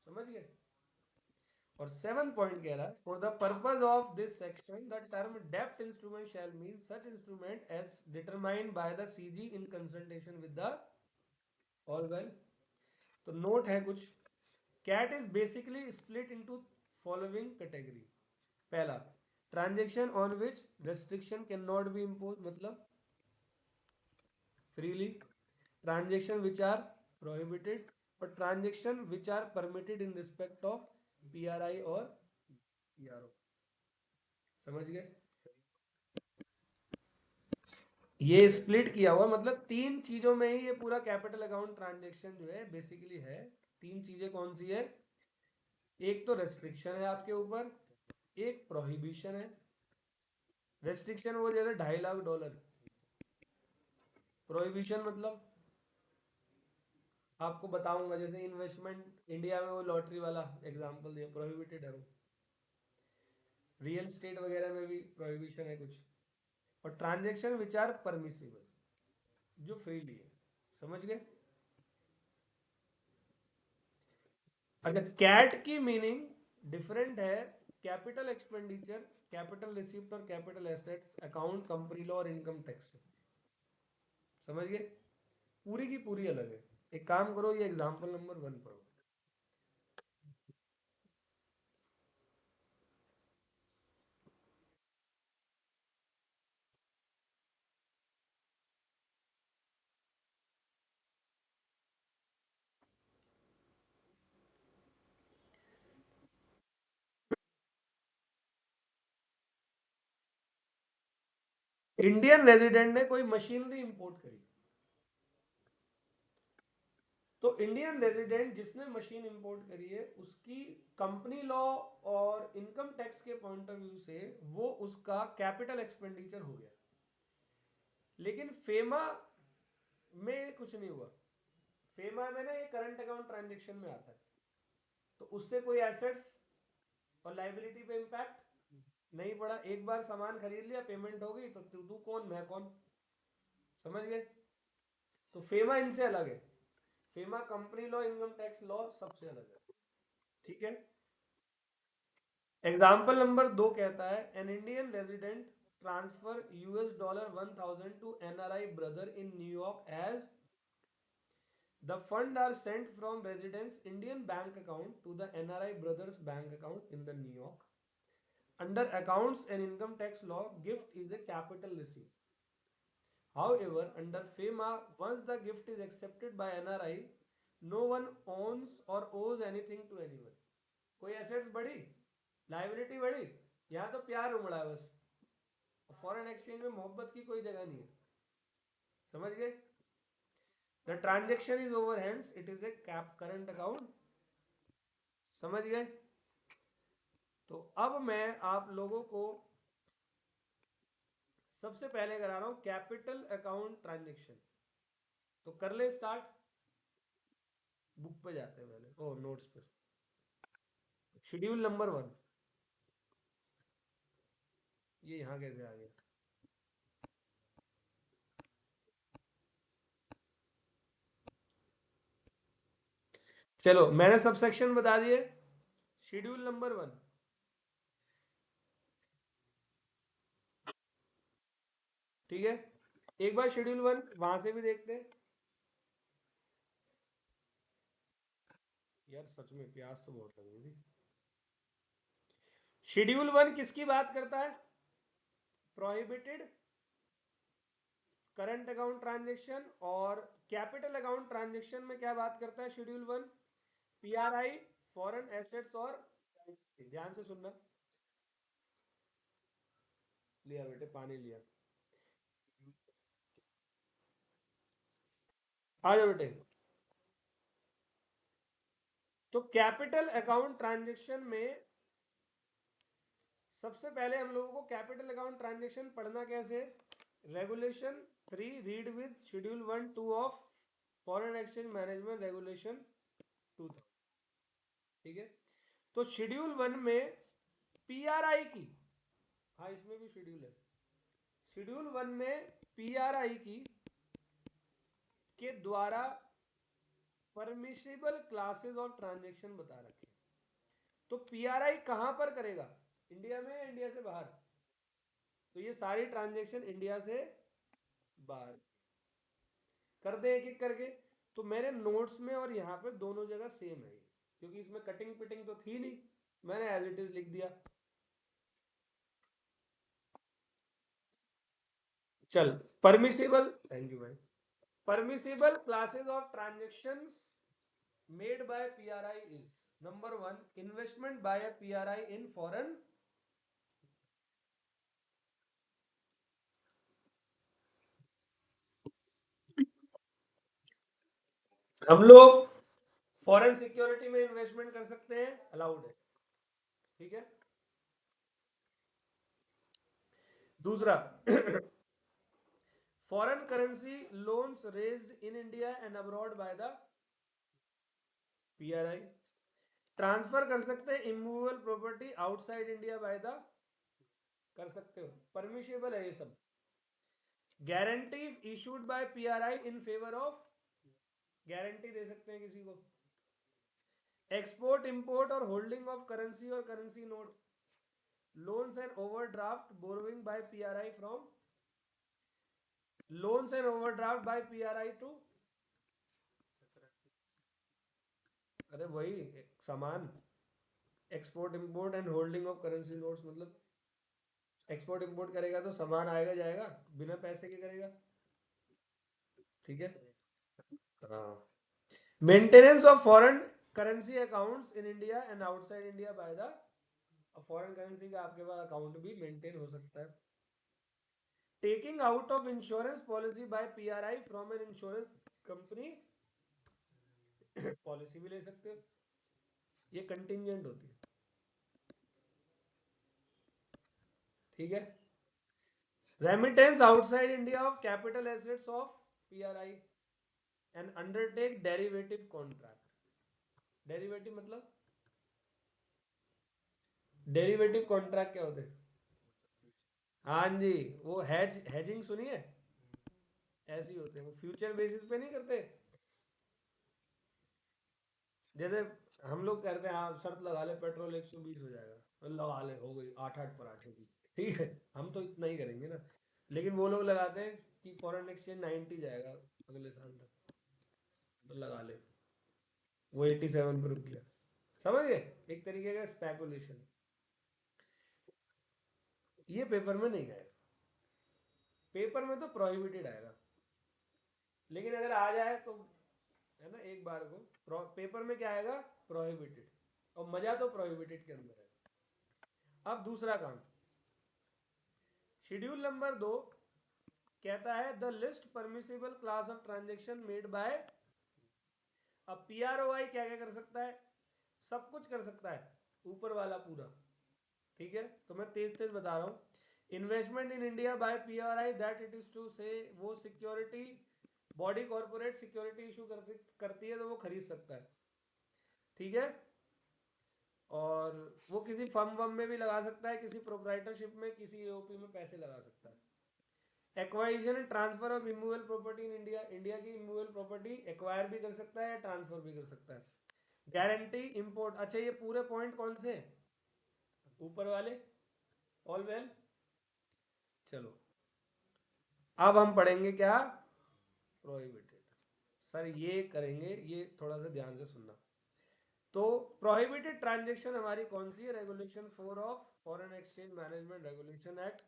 Speaker 1: समझ गए? और 7 पॉइंट कह रहा है for the purpose of this section the term डेप्ट instrument shall mean such instrument as determined by the CG in consultation with the all well. तो नोट है कुछ। CAT is basically split into following category. पहला, transaction on which restriction can not be impose, मतलब freely, transaction which are prohibited, और transaction which are permitted in respect of PRI और PRO. समझ गए? ये स्प्लिट किया हुआ मतलब 3 चीजों में ही ये पूरा कैपिटल अकाउंट ट्रांजेक्शन जो है बेसिकली है। 3 चीजें कौन सी है? एक तो रेस्ट्रिक्शन है आपके ऊपर, एक प्रोहिबिशन है। रेस्ट्रिक्शन वो जैसे $2.5 लाख, प्रोहिबिशन मतलब आपको बताऊंगा, जैसे इन्वेस्टमेंट इंडिया में वो लॉटरी वाला एग्जांपल दिया, प्रोहिबिटेड है वो। रियल स्टेट वगैरह में भी प्रोहिबिशन है कुछ। और ट्रांजेक्शन विच आर परमिसिबल, जो फ्रीली है। समझ गए? अच्छा, कैट की मीनिंग डिफरेंट है। कैपिटल एक्सपेंडिचर, कैपिटल रिसिप्ट और capital assets account company law और इनकम टैक्स से। समझ गए? पूरी की पूरी अलग है। एक काम करो, ये एग्जांपल नंबर 1 पढ़ो। इंडियन रेजिडेंट ने कोई मशीनरी इंपोर्ट करी, तो इंडियन रेजिडेंट जिसने मशीन इंपोर्ट करी है उसकी कंपनी लॉ और इनकम टैक्स के पॉइंट ऑफ व्यू से वो उसका कैपिटल एक्सपेंडिचर हो गया। लेकिन फेमा में कुछ नहीं हुआ। फेमा में ना ये करंट अकाउंट ट्रांजेक्शन में आता है, तो उससे कोई एसेट्स और लाइबिलिटी पे इंपैक्ट नहीं पड़ा। एक बार सामान खरीद लिया, पेमेंट हो गई, तो तू कौन मैं कौन। समझ गए? तो फेमा इनसे अलग है। FEMA company law income tax law सबसे अलग है। ठीक है। एग्जाम्पल नंबर 2 कहता है an Indian resident transfer $1000 to NRI brother in New York as the fund are sent from residence Indian bank account to the NRI brothers bank account in the New York. Under accounts and income tax law, gift is a capital receipt. However, under FEMA, once the gift is accepted by NRI, no one owns or owes anything to anyone. कोई assets बढ़ी, liability बढ़ी, यहाँ तो प्यार उमड़ा है बस। Foreign exchange में मोहब्बत की कोई जगह नहीं है। समझ गए? The transaction is over, hence it is A cap current account. समझ गए? तो अब मैं आप लोगों को सबसे पहले करा रहा हूं कैपिटल अकाउंट ट्रांजेक्शन। तो कर ले स्टार्ट। बुक पे जाते हैं पहले, ओ नोट्स पे। शेड्यूल नंबर 1, ये यहां कैसे आ गया? चलो मैंने सब सेक्शन बता दिए। शेड्यूल नंबर 1, ठीक है। एक बार शेड्यूल 1 वहां से भी देखते हैं। यार सच में प्यास तो बहुत लग रही थी। शेड्यूल 1 किसकी बात करता है? Prohibited current account transaction. और कैपिटल अकाउंट ट्रांजेक्शन में क्या बात करता है शेड्यूल 1? पीआरआई, फॉरेन एसेट्स और, ध्यान से सुनना। लिया बेटे, पानी लिया। आ जाओ बेटे। तो कैपिटल अकाउंट ट्रांजेक्शन में सबसे पहले हम लोगों को कैपिटल अकाउंट ट्रांजेक्शन पढ़ना कैसे? Regulation 3 read with schedule 1 2 of foreign exchange management regulation 2000, ठीक है। तो शेड्यूल 1 में पीआरआई की, हाँ इसमें भी शेड्यूल है। शेड्यूल 1 में पीआरआई की के द्वारा परमिसिबल क्लासेस ऑफ ट्रांजेक्शन बता रखे। तो पीआरआई कहां पर करेगा? इंडिया में या इंडिया से बाहर? तो ये सारी ट्रांजेक्शन इंडिया से बाहर कर दे एक एक करके। तो मेरे नोट्स में और यहाँ पे दोनों जगह सेम है, क्योंकि इसमें कटिंग पिटिंग तो थी नहीं, मैंने एज इट इज लिख दिया। चल परमिसिबल, थैंक यू भाई। Permissible classes of transactions made by PRI is number 1 investment by PRI in foreign. हम लोग फॉरेन सिक्योरिटी में इन्वेस्टमेंट कर सकते हैं, अलाउड है, ठीक है। दूसरा foreign currency loans raised in India and abroad by the PRI. Transfer कर सकते हैं immovable property outside India by the, कर सकते हो, परमिशेबल है ये सब। Guarantee issued by PRI in favour of, guarantee दे सकते हैं किसी को। एक्सपोर्ट इंपोर्ट और होल्डिंग ऑफ करेंसी और currency note, loans and overdraft borrowing by PRI from, loans and overdraft by PRI to, अरे वही सामान। Export import and holding of currency notes मतलब एक्सपोर्ट इंपोर्ट करेगा तो सामान आएगा जाएगा, बिना पैसे के करेगा, ठीक है। हाँ। Maintenance of foreign currency accounts in India and outside India by the, foreign currency का आपके पास अकाउंट भी मेंटेन हो सकता है। Taking out of insurance policy bye PRI from an insurance company, policy भी ले सकते हो, ये कंटिंजेंट होती है, ठीक है। Remittance outside India of capital assets of PRI and undertake derivative contract. Derivative मतलब, डेरिवेटिव कॉन्ट्रैक्ट क्या होते हैं? हाँ जी, वो हेजिंग सुनिए, ऐसे ही होते हैं, वो फ्यूचर बेसिस पे नहीं करते। जैसे हम लोग कहते हैं हाँ शर्त लगा ले पेट्रोल 120 हो जाएगा, तो लगा ले, हो गई 8 पराठे की, ठीक है। हम तो इतना ही करेंगे ना, लेकिन वो लोग लगाते हैं कि फॉरेन एक्सचेंज 90 जाएगा अगले साल तक, तो लगा ले, वो 87 पर रुक गया, समझ गए? एक तरीके का स्पेकुलेशन। ये पेपर में नहीं आएगा, पेपर में तो प्रोहिबिटेड आएगा, लेकिन अगर आ जाए तो है ना, एक बार को पेपर में क्या आएगा? प्रोहिबिटेड, और मजा तो प्रोहिबिटेड के अंदर है। अब दूसरा काम, शेड्यूल नंबर 2 कहता है the list permissible class of transaction made by. अब पीआरओआई क्या क्या कर सकता है? सब कुछ कर सकता है, ऊपर वाला पूरा, ठीक है, तो मैं तेज तेज बता रहा हूँ। Investment in India by PRI that it is to say वो security body corporate security issue करती है तो वो खरीद सकता है, ठीक है। और वो किसी फर्म वम में भी लगा सकता है, किसी प्रोप्राइटरशिप में, किसी AOP में पैसे लगा सकता है। एक्वाइजिशन and transfer of immovable property in India, India की इमूवेबल प्रॉपर्टी एक्वायर भी कर सकता है, ट्रांसफर भी कर सकता है। गारंटी इंपोर्ट, अच्छा ये पूरे पॉइंट कौन से हैं? ऊपर वाले, ऑल वेल। चलो अब हम पढ़ेंगे क्या, प्रोहिबिटेड। सर ये करेंगे, ये थोड़ा सा ध्यान से सुनना। तो प्रोहिबिटेड ट्रांजेक्शन हमारी कौन सी है? Regulation 4 of foreign exchange management regulation act.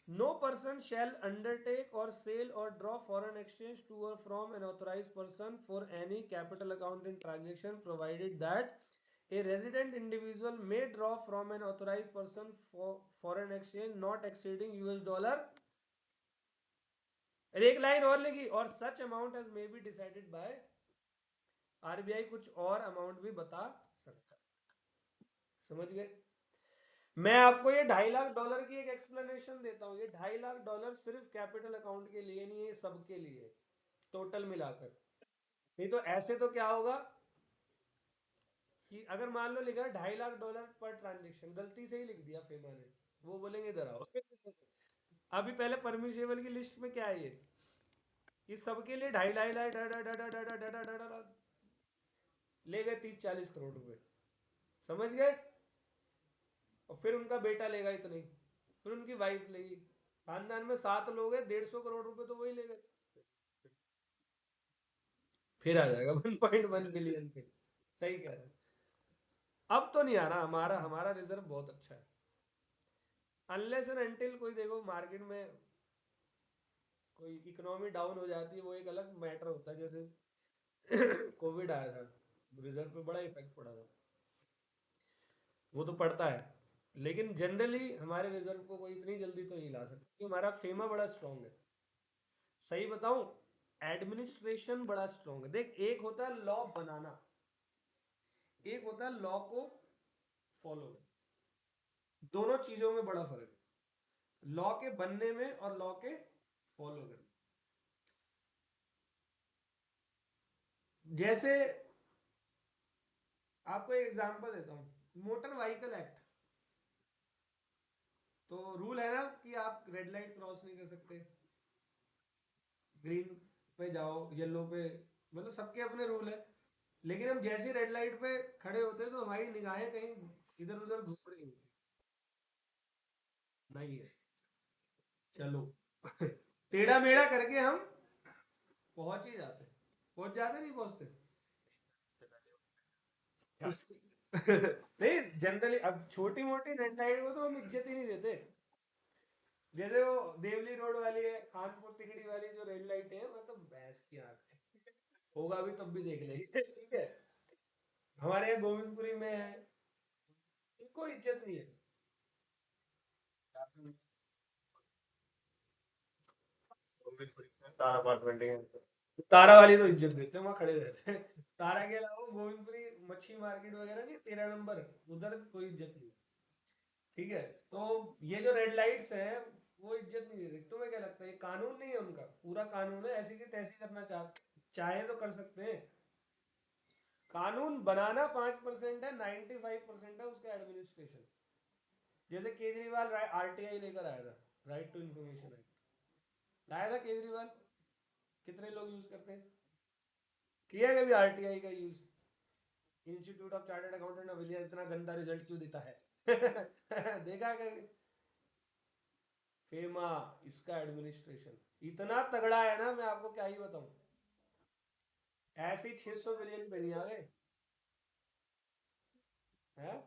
Speaker 1: No person shall undertake or sell or draw foreign exchange to or from an authorized person for any capital account in transaction, provided that a resident individual may draw from an authorized person for foreign exchange not exceeding $, एक line और लिखी, और such amount as may be decided by RBI, कुछ और amount भी बता सकता है। समझ गए? मैं आपको ये $2.5 लाख की एक एक्सप्लेनेशन देता हूँ। ये $2.5 लाख सिर्फ कैपिटल अकाउंट के लिए नहीं है, सबके लिए टोटल मिलाकर। नहीं तो ऐसे तो क्या होगा कि अगर मान लो लिखा $2.5 लाख पर ट्रांजेक्शन, गलती से ही लिख दिया फेमा ने, वो बोलेंगे इधर आओ। अभी पहले परमिशेबल की लिस्ट में क्या है ये, कि सबके लिए 2.5 लाख ले गए 30-40 करोड़ रुपए, समझ गए। और फिर उनका बेटा लेगा इतने ही, फिर उनकी वाइफ लेगी, खानदान में 7 लोग हैं, 150 करोड़ रुपए तो वही ले गए। फिर आ जाएगा 1.1 बिलियन पे। सही कह रहे हैं। अब तो नहीं आ रहा, हमारा हमारा रिजर्व बहुत अच्छा है। अनलेस एंड अनटिल कोई देखो मार्केट में कोई इकोनॉमी डाउन हो जाती है, वो एक अलग मैटर होता है। जैसे कोविड आया था, रिजर्व पे बड़ा इफेक्ट पड़ा था, वो तो पड़ता है। लेकिन जनरली हमारे रिजर्व को कोई इतनी जल्दी तो नहीं ला सकता, क्योंकि हमारा फेमा बड़ा स्ट्रांग है। सही बताऊं, एडमिनिस्ट्रेशन बड़ा स्ट्रांग है। देख, एक होता है लॉ बनाना, एक होता है लॉ को फॉलो करना। दोनों चीजों में बड़ा फर्क है, लॉ के बनने में और लॉ के फॉलो करने। जैसे आपको एक एग्जांपल देता हूं, मोटर व्हीकल एक्ट। तो रूल है ना कि आप रेड लाइट क्रॉस नहीं कर सकते, ग्रीन पे जाओ, येलो पे, मतलब सबके अपने रूल है। लेकिन हम जैसे रेड लाइट पे खड़े होते हैं तो हमारी निगाहें कहीं इधर उधर घूम रही होती नहीं है। चलो टेढ़ा मेढ़ा करके हम पहुंच ही जाते, पहुंच जाते नहीं पहुंचते। नहीं, जनरली अब छोटी मोटी रेड लाइट को तो हम इज्जत ही नहीं देते। जैसे वो देवली रोड वाली है, खानपुर तिगड़ी वाली जो रेड लाइट है, मतलब भैंस की आंख, होगा भी तब भी देख लेंगे। ठीक है, हमारे यहाँ गोविंदपुरी में है, इनको इज्जत नहीं है।
Speaker 3: तारा अपार्टमेंट है।
Speaker 1: तारा वाली तो इज्जत देते हैं, वहां खड़े रहते हैं। तारा के अलावा गोविंदपुरी मच्छी मार्केट वगैरह नहीं, 13 नंबर, उधर कोई इज्जत नहीं। ठीक है, तो ये जो रेड लाइट्स हैं वो इज्जत नहीं दे सकते। तुम्हें क्या लगता है ये कानून नहीं है उनका? पूरा कानून है, ऐसी की तैसी करना चाहे तो कर सकते हैं। कानून बनाना 5% है, 95% है उसका एडमिनिस्ट्रेशन। जैसे केजरीवाल RTI लेकर आया था, राइट टू इंफॉर्मेशन एक्ट लाया था केजरीवाल। कितने लोग यूज करते हैं? किया है कभी RTI का use? Institute of chartered accountant of India इतना गंदा रिजल्ट क्यों देता है? देखा है कभी? फेमा, इसका एडमिनिस्ट्रेशन इतना तगड़ा है ना, मैं आपको क्या ही बताऊं। ऐसे 600 बिलियन पे नहीं आ गए हैं।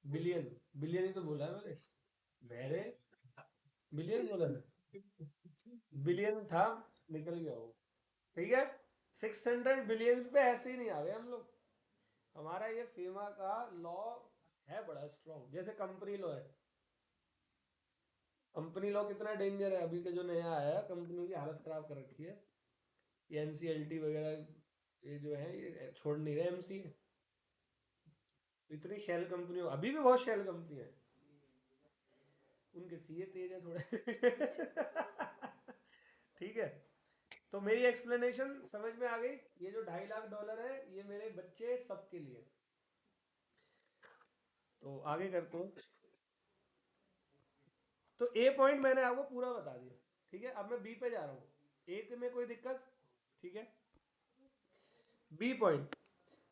Speaker 1: बिलियन, बिलियन ही तो बोला है मैंने, मेरे बिलियन बोला ना, बिलियन था, निकल गया वो। ठीक है, 600 बिलियंस पे ऐसे ही नहीं आ गए हम लोग। हमारा ये फेमा का लॉ है बड़ा स्ट्रॉन्ग। जैसे कंपनी लॉ है, कंपनी लॉ कितना डेंजर है। अभी का जो नया आया है, कंपनी की हालत खराब कर रखी है। ये NCLT वगैरह, ये जो है ये छोड़ नहीं रहे MC। इतनी शेल कंपनी, अभी भी बहुत शेल कंपनी है, उनके सीए तेज है थोड़े। ठीक है, तो मेरी एक्सप्लेनेशन समझ में आ गई। ये जो $2.5 लाख है ये मेरे बच्चे सबके लिए। तो आगे करते हैं। तो ए पॉइंट मैंने आपको पूरा बता दिया, ठीक है। अब मैं बी पे जा रहा हूँ। ए में कोई दिक्कत? ठीक है। B point,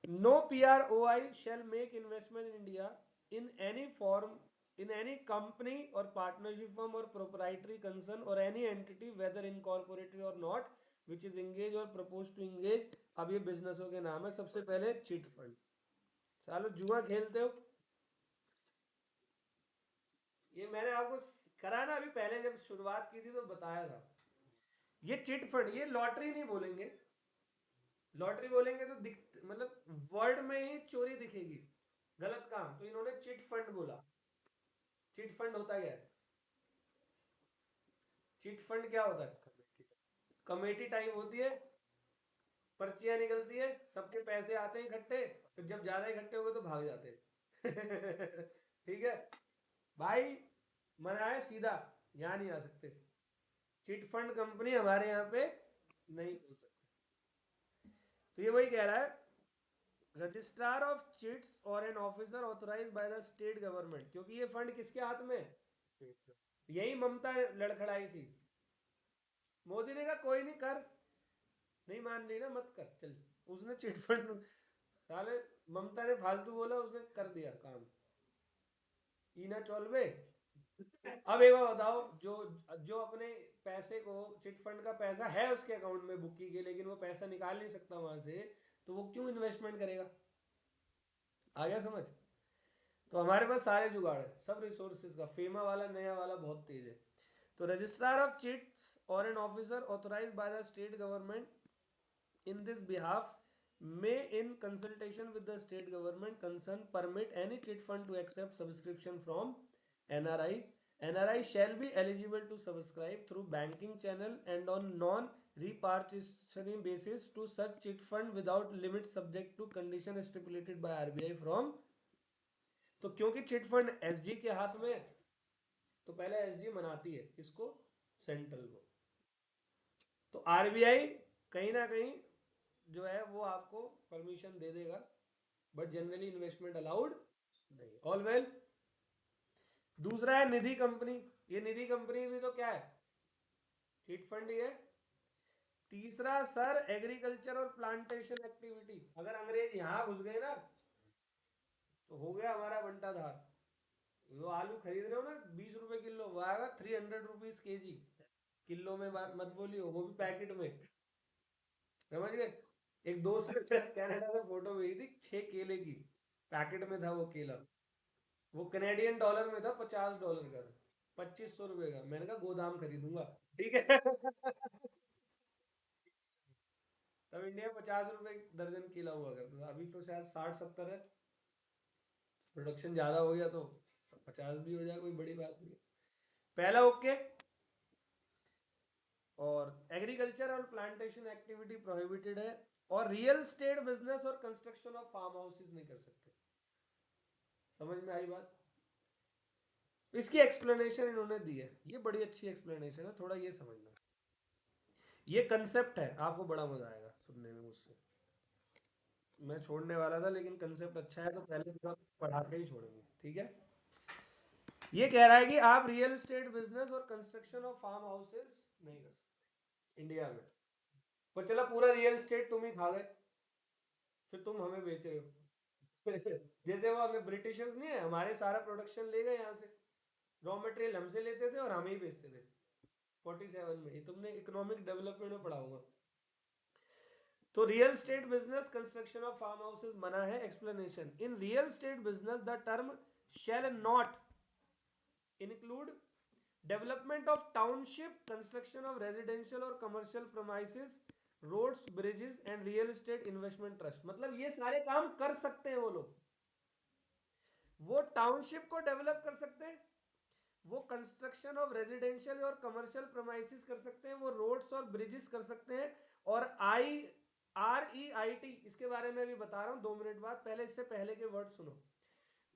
Speaker 1: no PROI shall make investment in India in any form, in any company or partnership firm or proprietary concern or any entity whether incorporated or not which is engaged or proposed to engage। अब ये बिजनेसों के नाम है। सबसे पहले chit fund, सालो जुआ खेलते हो, ये मैंने आपको करा ना अभी पहले जब शुरुआत की थी तो बताया था। ये चिट फंड, ये लॉटरी नहीं बोलेंगे, लॉटरी बोलेंगे तो दिख मतलब वर्ड में ही चोरी दिखेगी, गलत काम। तो इन्होंने चिट फंड बोला। चिट फंड होता क्या है? चिट फंड क्या होता है? कमेटी टाइप होती है, पर्चियां निकलती है, सबके पैसे आते हैं इकट्ठे, फिर जब ज्यादा इकट्ठे हो गए तो भाग जाते हैं। ठीक है भाई, मना है सीधा, यहाँ नहीं आ सकते। चिट फंड कंपनी हमारे यहाँ पे नहीं खोल सकते। तो ये वही कह रहा है, registrar of chits or an officer authorise by the state government, क्योंकि ये फंड किसके हाथ में? यही ममता लड़खड़ाई थी। मोदी ने कहा कोई नहीं कर, नहीं मान रही ना मत कर, चल। उसने चिट फंड, साले ममता ने फालतू बोला, उसने कर दिया काम। ईना चौलवे। अब एक बार बताओ, जो जो अपने पैसे को, चिट फंड का पैसा है उसके अकाउंट में बुक्की के, लेकिन वो पैसा निकाल नहीं सकता वहां से, तो वो क्यों इन्वेस्टमेंट करेगा? आ गया समझ? तो हमारे पास सारे जुगाड़ है, सब रिसोर्सेज का। फेमा वाला नया वाला बहुत तेज है। तो registrar of chits or an officer authorise by the state government in this behalf may in consultation with the state government concerned permit any chit fund to accept subscription from NRI. NRI shall be eligible to subscribe through banking channel and on non repartitioning basis to such chit fund without limit subject to condition stipulated by RBI from। तो क्योंकि chit fund SG के हाथ में है, तो पहले SG मनाती है किसको? सेंट्रल को। तो आरबीआई कहीं ना कहीं जो है वो आपको परमिशन दे देगा, बट जनरली इन्वेस्टमेंट अलाउड नहीं। All well. दूसरा है निधि कंपनी। ये निधि कंपनी भी तो क्या है? चिट फंड ही है। तीसरा सर, एग्रीकल्चर और प्लांटेशन एक्टिविटी। अगर अंग्रेज यहां घुस गए ना तो हो गया हमारा बंटा धार। जो आलू खरीद रहे हो ना 20 रुपए किलो, वो आएगा 300 रुपीज केजी। किलो में बात मत बोलियो, वो भी पैकेट में, समझ गए? एक दोस्त ने कनाडा में फोटो भेजी थी 6 केले की, पैकेट में था वो केला। वो कनेडियन डॉलर में था, $50 का था, 2500 रुपए का। मैंने कहा गोदाम खरीदूंगा, ठीक है। तब इंडिया 50 रुपए दर्जन केला हुआ करता था, अभी तो शायद 60-70 है। प्रोडक्शन ज्यादा हो गया तो 50 भी हो जाए, कोई बड़ी बात नहीं है। पहला ओके। और एग्रीकल्चर और प्लांटेशन एक्टिविटी प्रोहिबिटेड है, और रियल स्टेट बिजनेस और कंस्ट्रक्शन ऑफ फार्म हाउसेस नहीं कर सकते। समझ में आई बात? इसकी एक्सप्लेनेशन इन्होंने दी है, ये बड़ी अच्छी एक्सप्लेनेशन है, थोड़ा ये समझना। ये कंसेप्ट है, आपको बड़ा मजा आएगा सुनने में मुझसे। मैं छोड़ने वाला था लेकिन कंसेप्ट अच्छा है तो पहले पढ़ा के ही छोड़ेंगे, ठीक है। ये कह रहा है कि आप रियल एस्टेट बिजनेस और कंस्ट्रक्शन ऑफ फार्म हाउसेस नहीं कर सकते इंडिया में। तो चला पूरा रियल एस्टेट तुम ही खा गए, फिर तुम हमें बेच रहे हो। जैसे वो हमें ब्रिटिशर्स नहीं है, हमारे सारा प्रोडक्शन ले गए यहाँ से, रॉ मटेरियल हमसे लेते थे और हम ही बेचते थे। 47 में, ये तुमने इकोनॉमिक डेवलपमेंट में पढ़ा होगा। तो real state business construction of farm houses मना है। Explanation, in real state business the term shall not include development of township, construction of residential और commercial premises, roads, bridges and real estate investment trust. मतलब ये सारे काम कर सकते हैं वो लोग। वो टाउनशिप को डेवलप कर सकते हैं, वो कंस्ट्रक्शन ऑफ रेजिडेंशियल और कमर्शियल प्रोमाइसेस कर सकते हैं, वो रोड्स और ब्रिजेस कर सकते हैं। और REIT, इसके बारे में भी बता रहा हूं 2 मिनट बाद, पहले इससे पहले के वर्ड सुनो।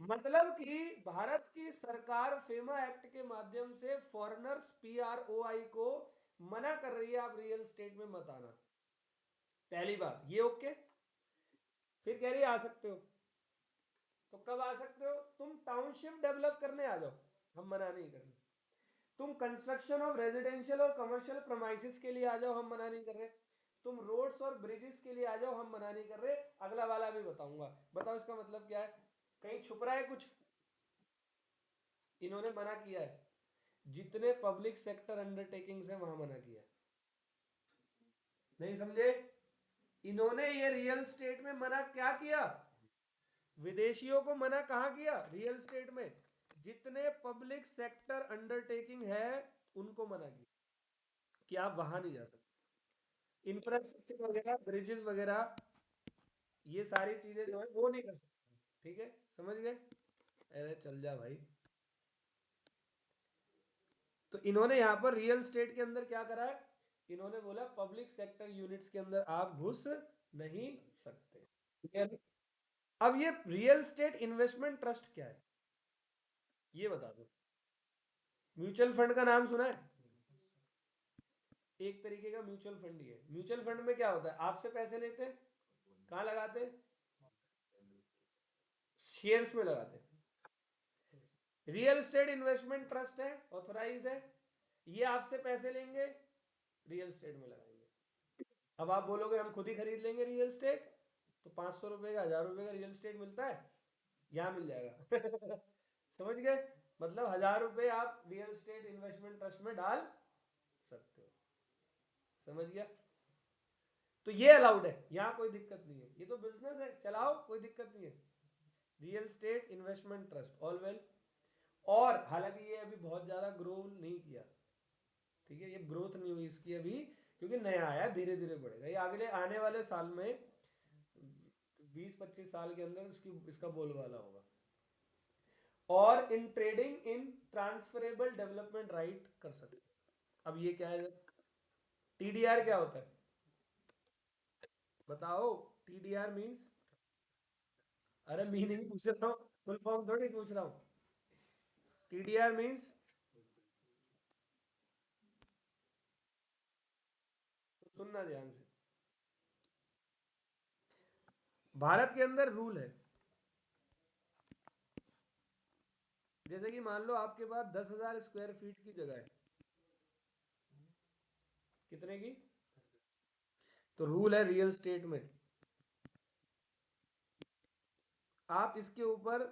Speaker 1: मतलब कि भारत की सरकार फेमा एक्ट के माध्यम से फॉरेनर्स PROI को मना कर रही है आप रियल एस्टेट में मत आना। पहली बात ये ओके। फिर कह रही है आ सकते हो। तो कब आ सकते हो? तुम टाउनशिप डेवलप करने आ जाओ, हम मना नहीं कर रहे। तुम कंस्ट्रक्शन ऑफ रेजिडेंशियल और कमर्शियल प्रमाइसिस के लिए आ जाओ, हम मना नहीं कर रहे। तुम रोड्स और ब्रिजेस के लिए आ जाओ, हम मना नहीं कर रहे। अगला वाला भी बताऊंगा। बताओ इसका मतलब क्या है? कहीं छुप रहा है कुछ? इन्होंने मना किया है जितने पब्लिक सेक्टर अंडरटेकिंग्स है वहां मना किया। नहीं समझे? इन्होंने ये रियल स्टेट में मना क्या किया? विदेशियों को मना कहाँ किया? रियल स्टेट में। जितने पब्लिक सेक्टर अंडरटेकिंग है उनको मना किया कि आप वहां नहीं जा सकते। इंफ्रास्ट्रक्चर वगैरह, ब्रिजेस वगैरह, ये सारी चीजें जो है वो नहीं कर सकते। ठीक है, समझ गए? अरे चल जा भाई। तो इन्होंने यहाँ पर रियल स्टेट के अंदर क्या करा है? इन्होंने बोला पब्लिक सेक्टर यूनिट्स के अंदर आप घुस नहीं सकते। ठीक है? अब ये रियल स्टेट इन्वेस्टमेंट ट्रस्ट क्या है ये बता दो। म्यूचुअल फंड का नाम सुना है? एक तरीके का म्यूचुअल फंड ही है। म्यूचुअल फंड में क्या होता है? आपसे पैसे लेते हैं, कहाँ लगाते हैं? शेयर्स में लगाते हैं। रियल एस्टेट इन्वेस्टमेंट ट्रस्ट है, ऑथोराइज्ड है। ये आपसे पैसे लेंगे, रियल एस्टेट में लगाएंगे। अब आप बोलोगे हम खुद ही खरीद लेंगे रियल एस्टेट, तो 500 रुपए का, 1000 रुपए का रियल एस्टेट मिलता है, यहाँ मिल जाएगा। समझ गए? मतलब 1000 रुपए आप रियल एस्टेट इन्वेस्टमेंट ट्रस्ट में डाल सकते हो। समझ गया? तो ये अलाउड है, यहाँ कोई दिक्कत नहीं है। ये तो बिजनेस है, चलाओ, कोई दिक्कत नहीं है। Real estate investment trust all well. और हालांकि ये अभी बहुत ज़्यादा ग्रो नहीं किया। ठीक है, ये ग्रोथ नहीं हुई इसकी अभी, क्योंकि नया आया, धीरे धीरे बढ़ेगा ये। अगले आने वाले साल में 20-25 साल के अंदर इसका बोलबाला होगा। और in trading in transferable development right कर सकते। अब ये क्या है? TDR क्या होता है बताओ? TDR मीन्स, अरे मीनिंग पूछ रहा हूँ, फुल फॉर्म थोड़ी पूछ रहा हूँ। TDR मीन्स, सुनना ध्यान से। भारत के अंदर रूल है, जैसे कि मान लो आपके पास 10,000 स्क्वायर फीट की जगह है। कितने की? तो रूल है रियल स्टेट में, आप इसके ऊपर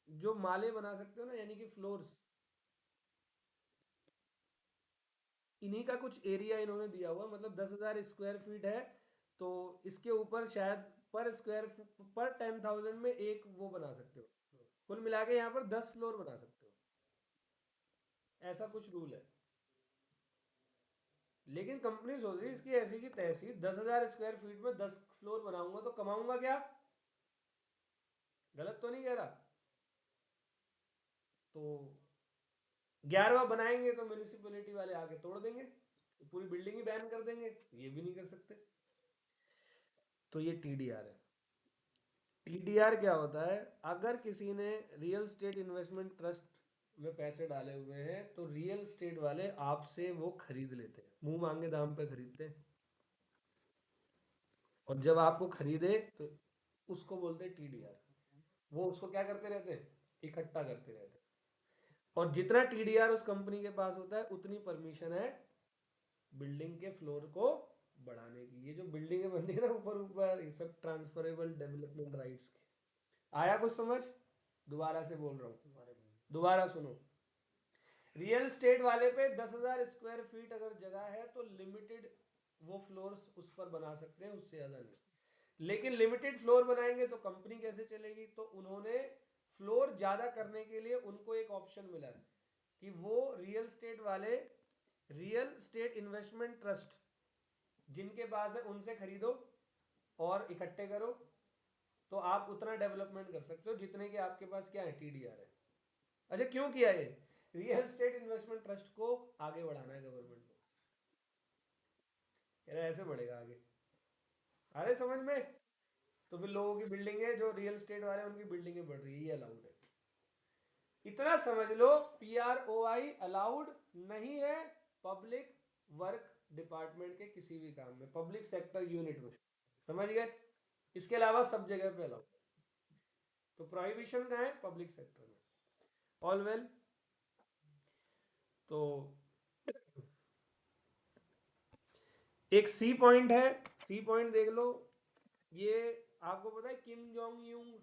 Speaker 1: जो माले बना सकते हो ना, यानी कि फ्लोर्स, इन्हीं का कुछ एरिया इन्होंने दिया हुआ। मतलब 10,000 स्क्वायर फीट है, तो इसके ऊपर शायद पर 10,000 में एक वो बना सकते हो। कुल मिला के यहाँ पर 10 फ्लोर बना सकते हो। ऐसा कुछ रूल है। लेकिन कंपनी सोच रही है इसकी ऐसी की तैसी, 10,000 स्क्वायर फीट में 10 फ्लोर बनाऊंगा तो कमाऊंगा क्या? गलत तो नहीं कह रहा? तो 11वां बनाएंगे तो म्यूनिसिपैलिटी वाले आके तोड़ देंगे, तो पूरी बिल्डिंग ही बैन कर देंगे। ये भी नहीं कर सकते। तो ये TDR है। TDR क्या होता है? अगर किसी ने रियल स्टेट इन्वेस्टमेंट ट्रस्ट में पैसे डाले हुए हैं तो रियल स्टेट वाले आपसे वो खरीद लेते हैं, मुंह मांगे दाम पे खरीदते हैं। और जब आपको खरीदे तो उसको बोलते हैं TDR। वो उसको क्या करते रहते हैं? इकट्ठा करते रहते हैं। और जितना TDR उस कंपनी के पास होता है उतनी परमिशन है बिल्डिंग के फ्लोर को बढ़ाने की। ये जो बिल्डिंगें बन रही है ना ऊपर ऊपर, ये सब ट्रांसफरेबल डेवलपमेंट राइट्स के। आया कुछ समझ? दोबारा से बोल रहा हूँ, दोबारा सुनो। रियल स्टेट वाले पे 10,000 स्क्वायर फीट अगर जगह है तो लिमिटेड वो फ्लोर्स उस पर बना सकते हैं, उससे ज़्यादा नहीं। लेकिन लिमिटेड फ्लोर बनाएंगे तो कंपनी कैसे चलेगी? तो उन्होंने फ्लोर ज़्यादा करने के लिए उनको एक ऑप्शन मिला है कि वो रियल स्टेट वाले, रियल स्टेट इन्वेस्टमेंट ट्रस्ट जिनके पास है उनसे खरीदो और इकट्ठे करो, तो आप उतना डेवलपमेंट कर सकते हो जितने के आपके पास क्या है? TDR है। अच्छा क्यों किया ये? रियल स्टेट इन्वेस्टमेंट ट्रस्ट को आगे बढ़ाना है गवर्नमेंट को। यार ऐसे बढ़ेगा आगे। अरे समझ में? तो फिर लोगों की बिल्डिंग है जो रियल स्टेट वाले, उनकी बिल्डिंगें बढ़ रही है, ये अलाउड है। इतना समझ लो, PROI अलाउड नहीं है पब्लिक वर्क डिपार्टमेंट के किसी भी काम में, पब्लिक सेक्टर यूनिट में, समझ गए? इसके अलावा सब जगह पे अलाउड। तो प्रोहिबिशन कहाँ है? पब्लिक सेक्टर में। All well. तो एक सी पॉइंट है, सी पॉइंट देख लो, ये आपको पता है किम जोंग यूंग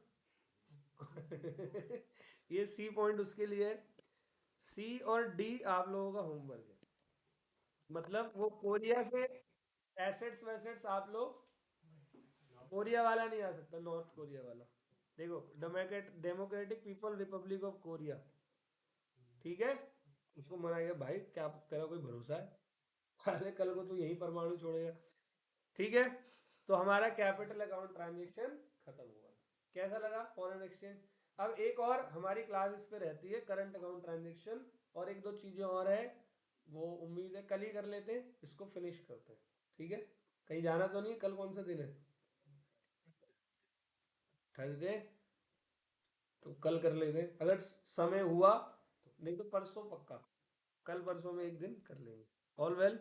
Speaker 1: ये सी पॉइंट उसके लिए है। सी और डी आप लोगों का होमवर्क है, मतलब वो कोरिया से एसेट्स वैसेट्स आप लोग, कोरिया वाला नहीं आ सकता, नॉर्थ कोरिया वाला। देखो, democratic people Republic of Korea, ठीक है, उसको मना गया भाई, क्या तेरा कोई भरोसा है? अरे कल को तू यही परमाणु छोड़ेगा, ठीक है। तो हमारा कैपिटल अकाउंट ट्रांजेक्शन खत्म हुआ। कैसा लगा फॉरेन एक्सचेंज? अब एक और हमारी क्लास इस पे रहती है, करंट अकाउंट ट्रांजेक्शन, और एक दो चीजें और है, वो उम्मीद है कल ही कर लेते हैं, इसको फिनिश करते हैं, ठीक है। कहीं जाना तो नहीं? कल कौन सा दिन है? थर्सडे। तो कल कर लेते हैं अगर समय हुआ तो, नहीं तो परसों पक्का, कल परसों में एक दिन कर लेंगे। All well.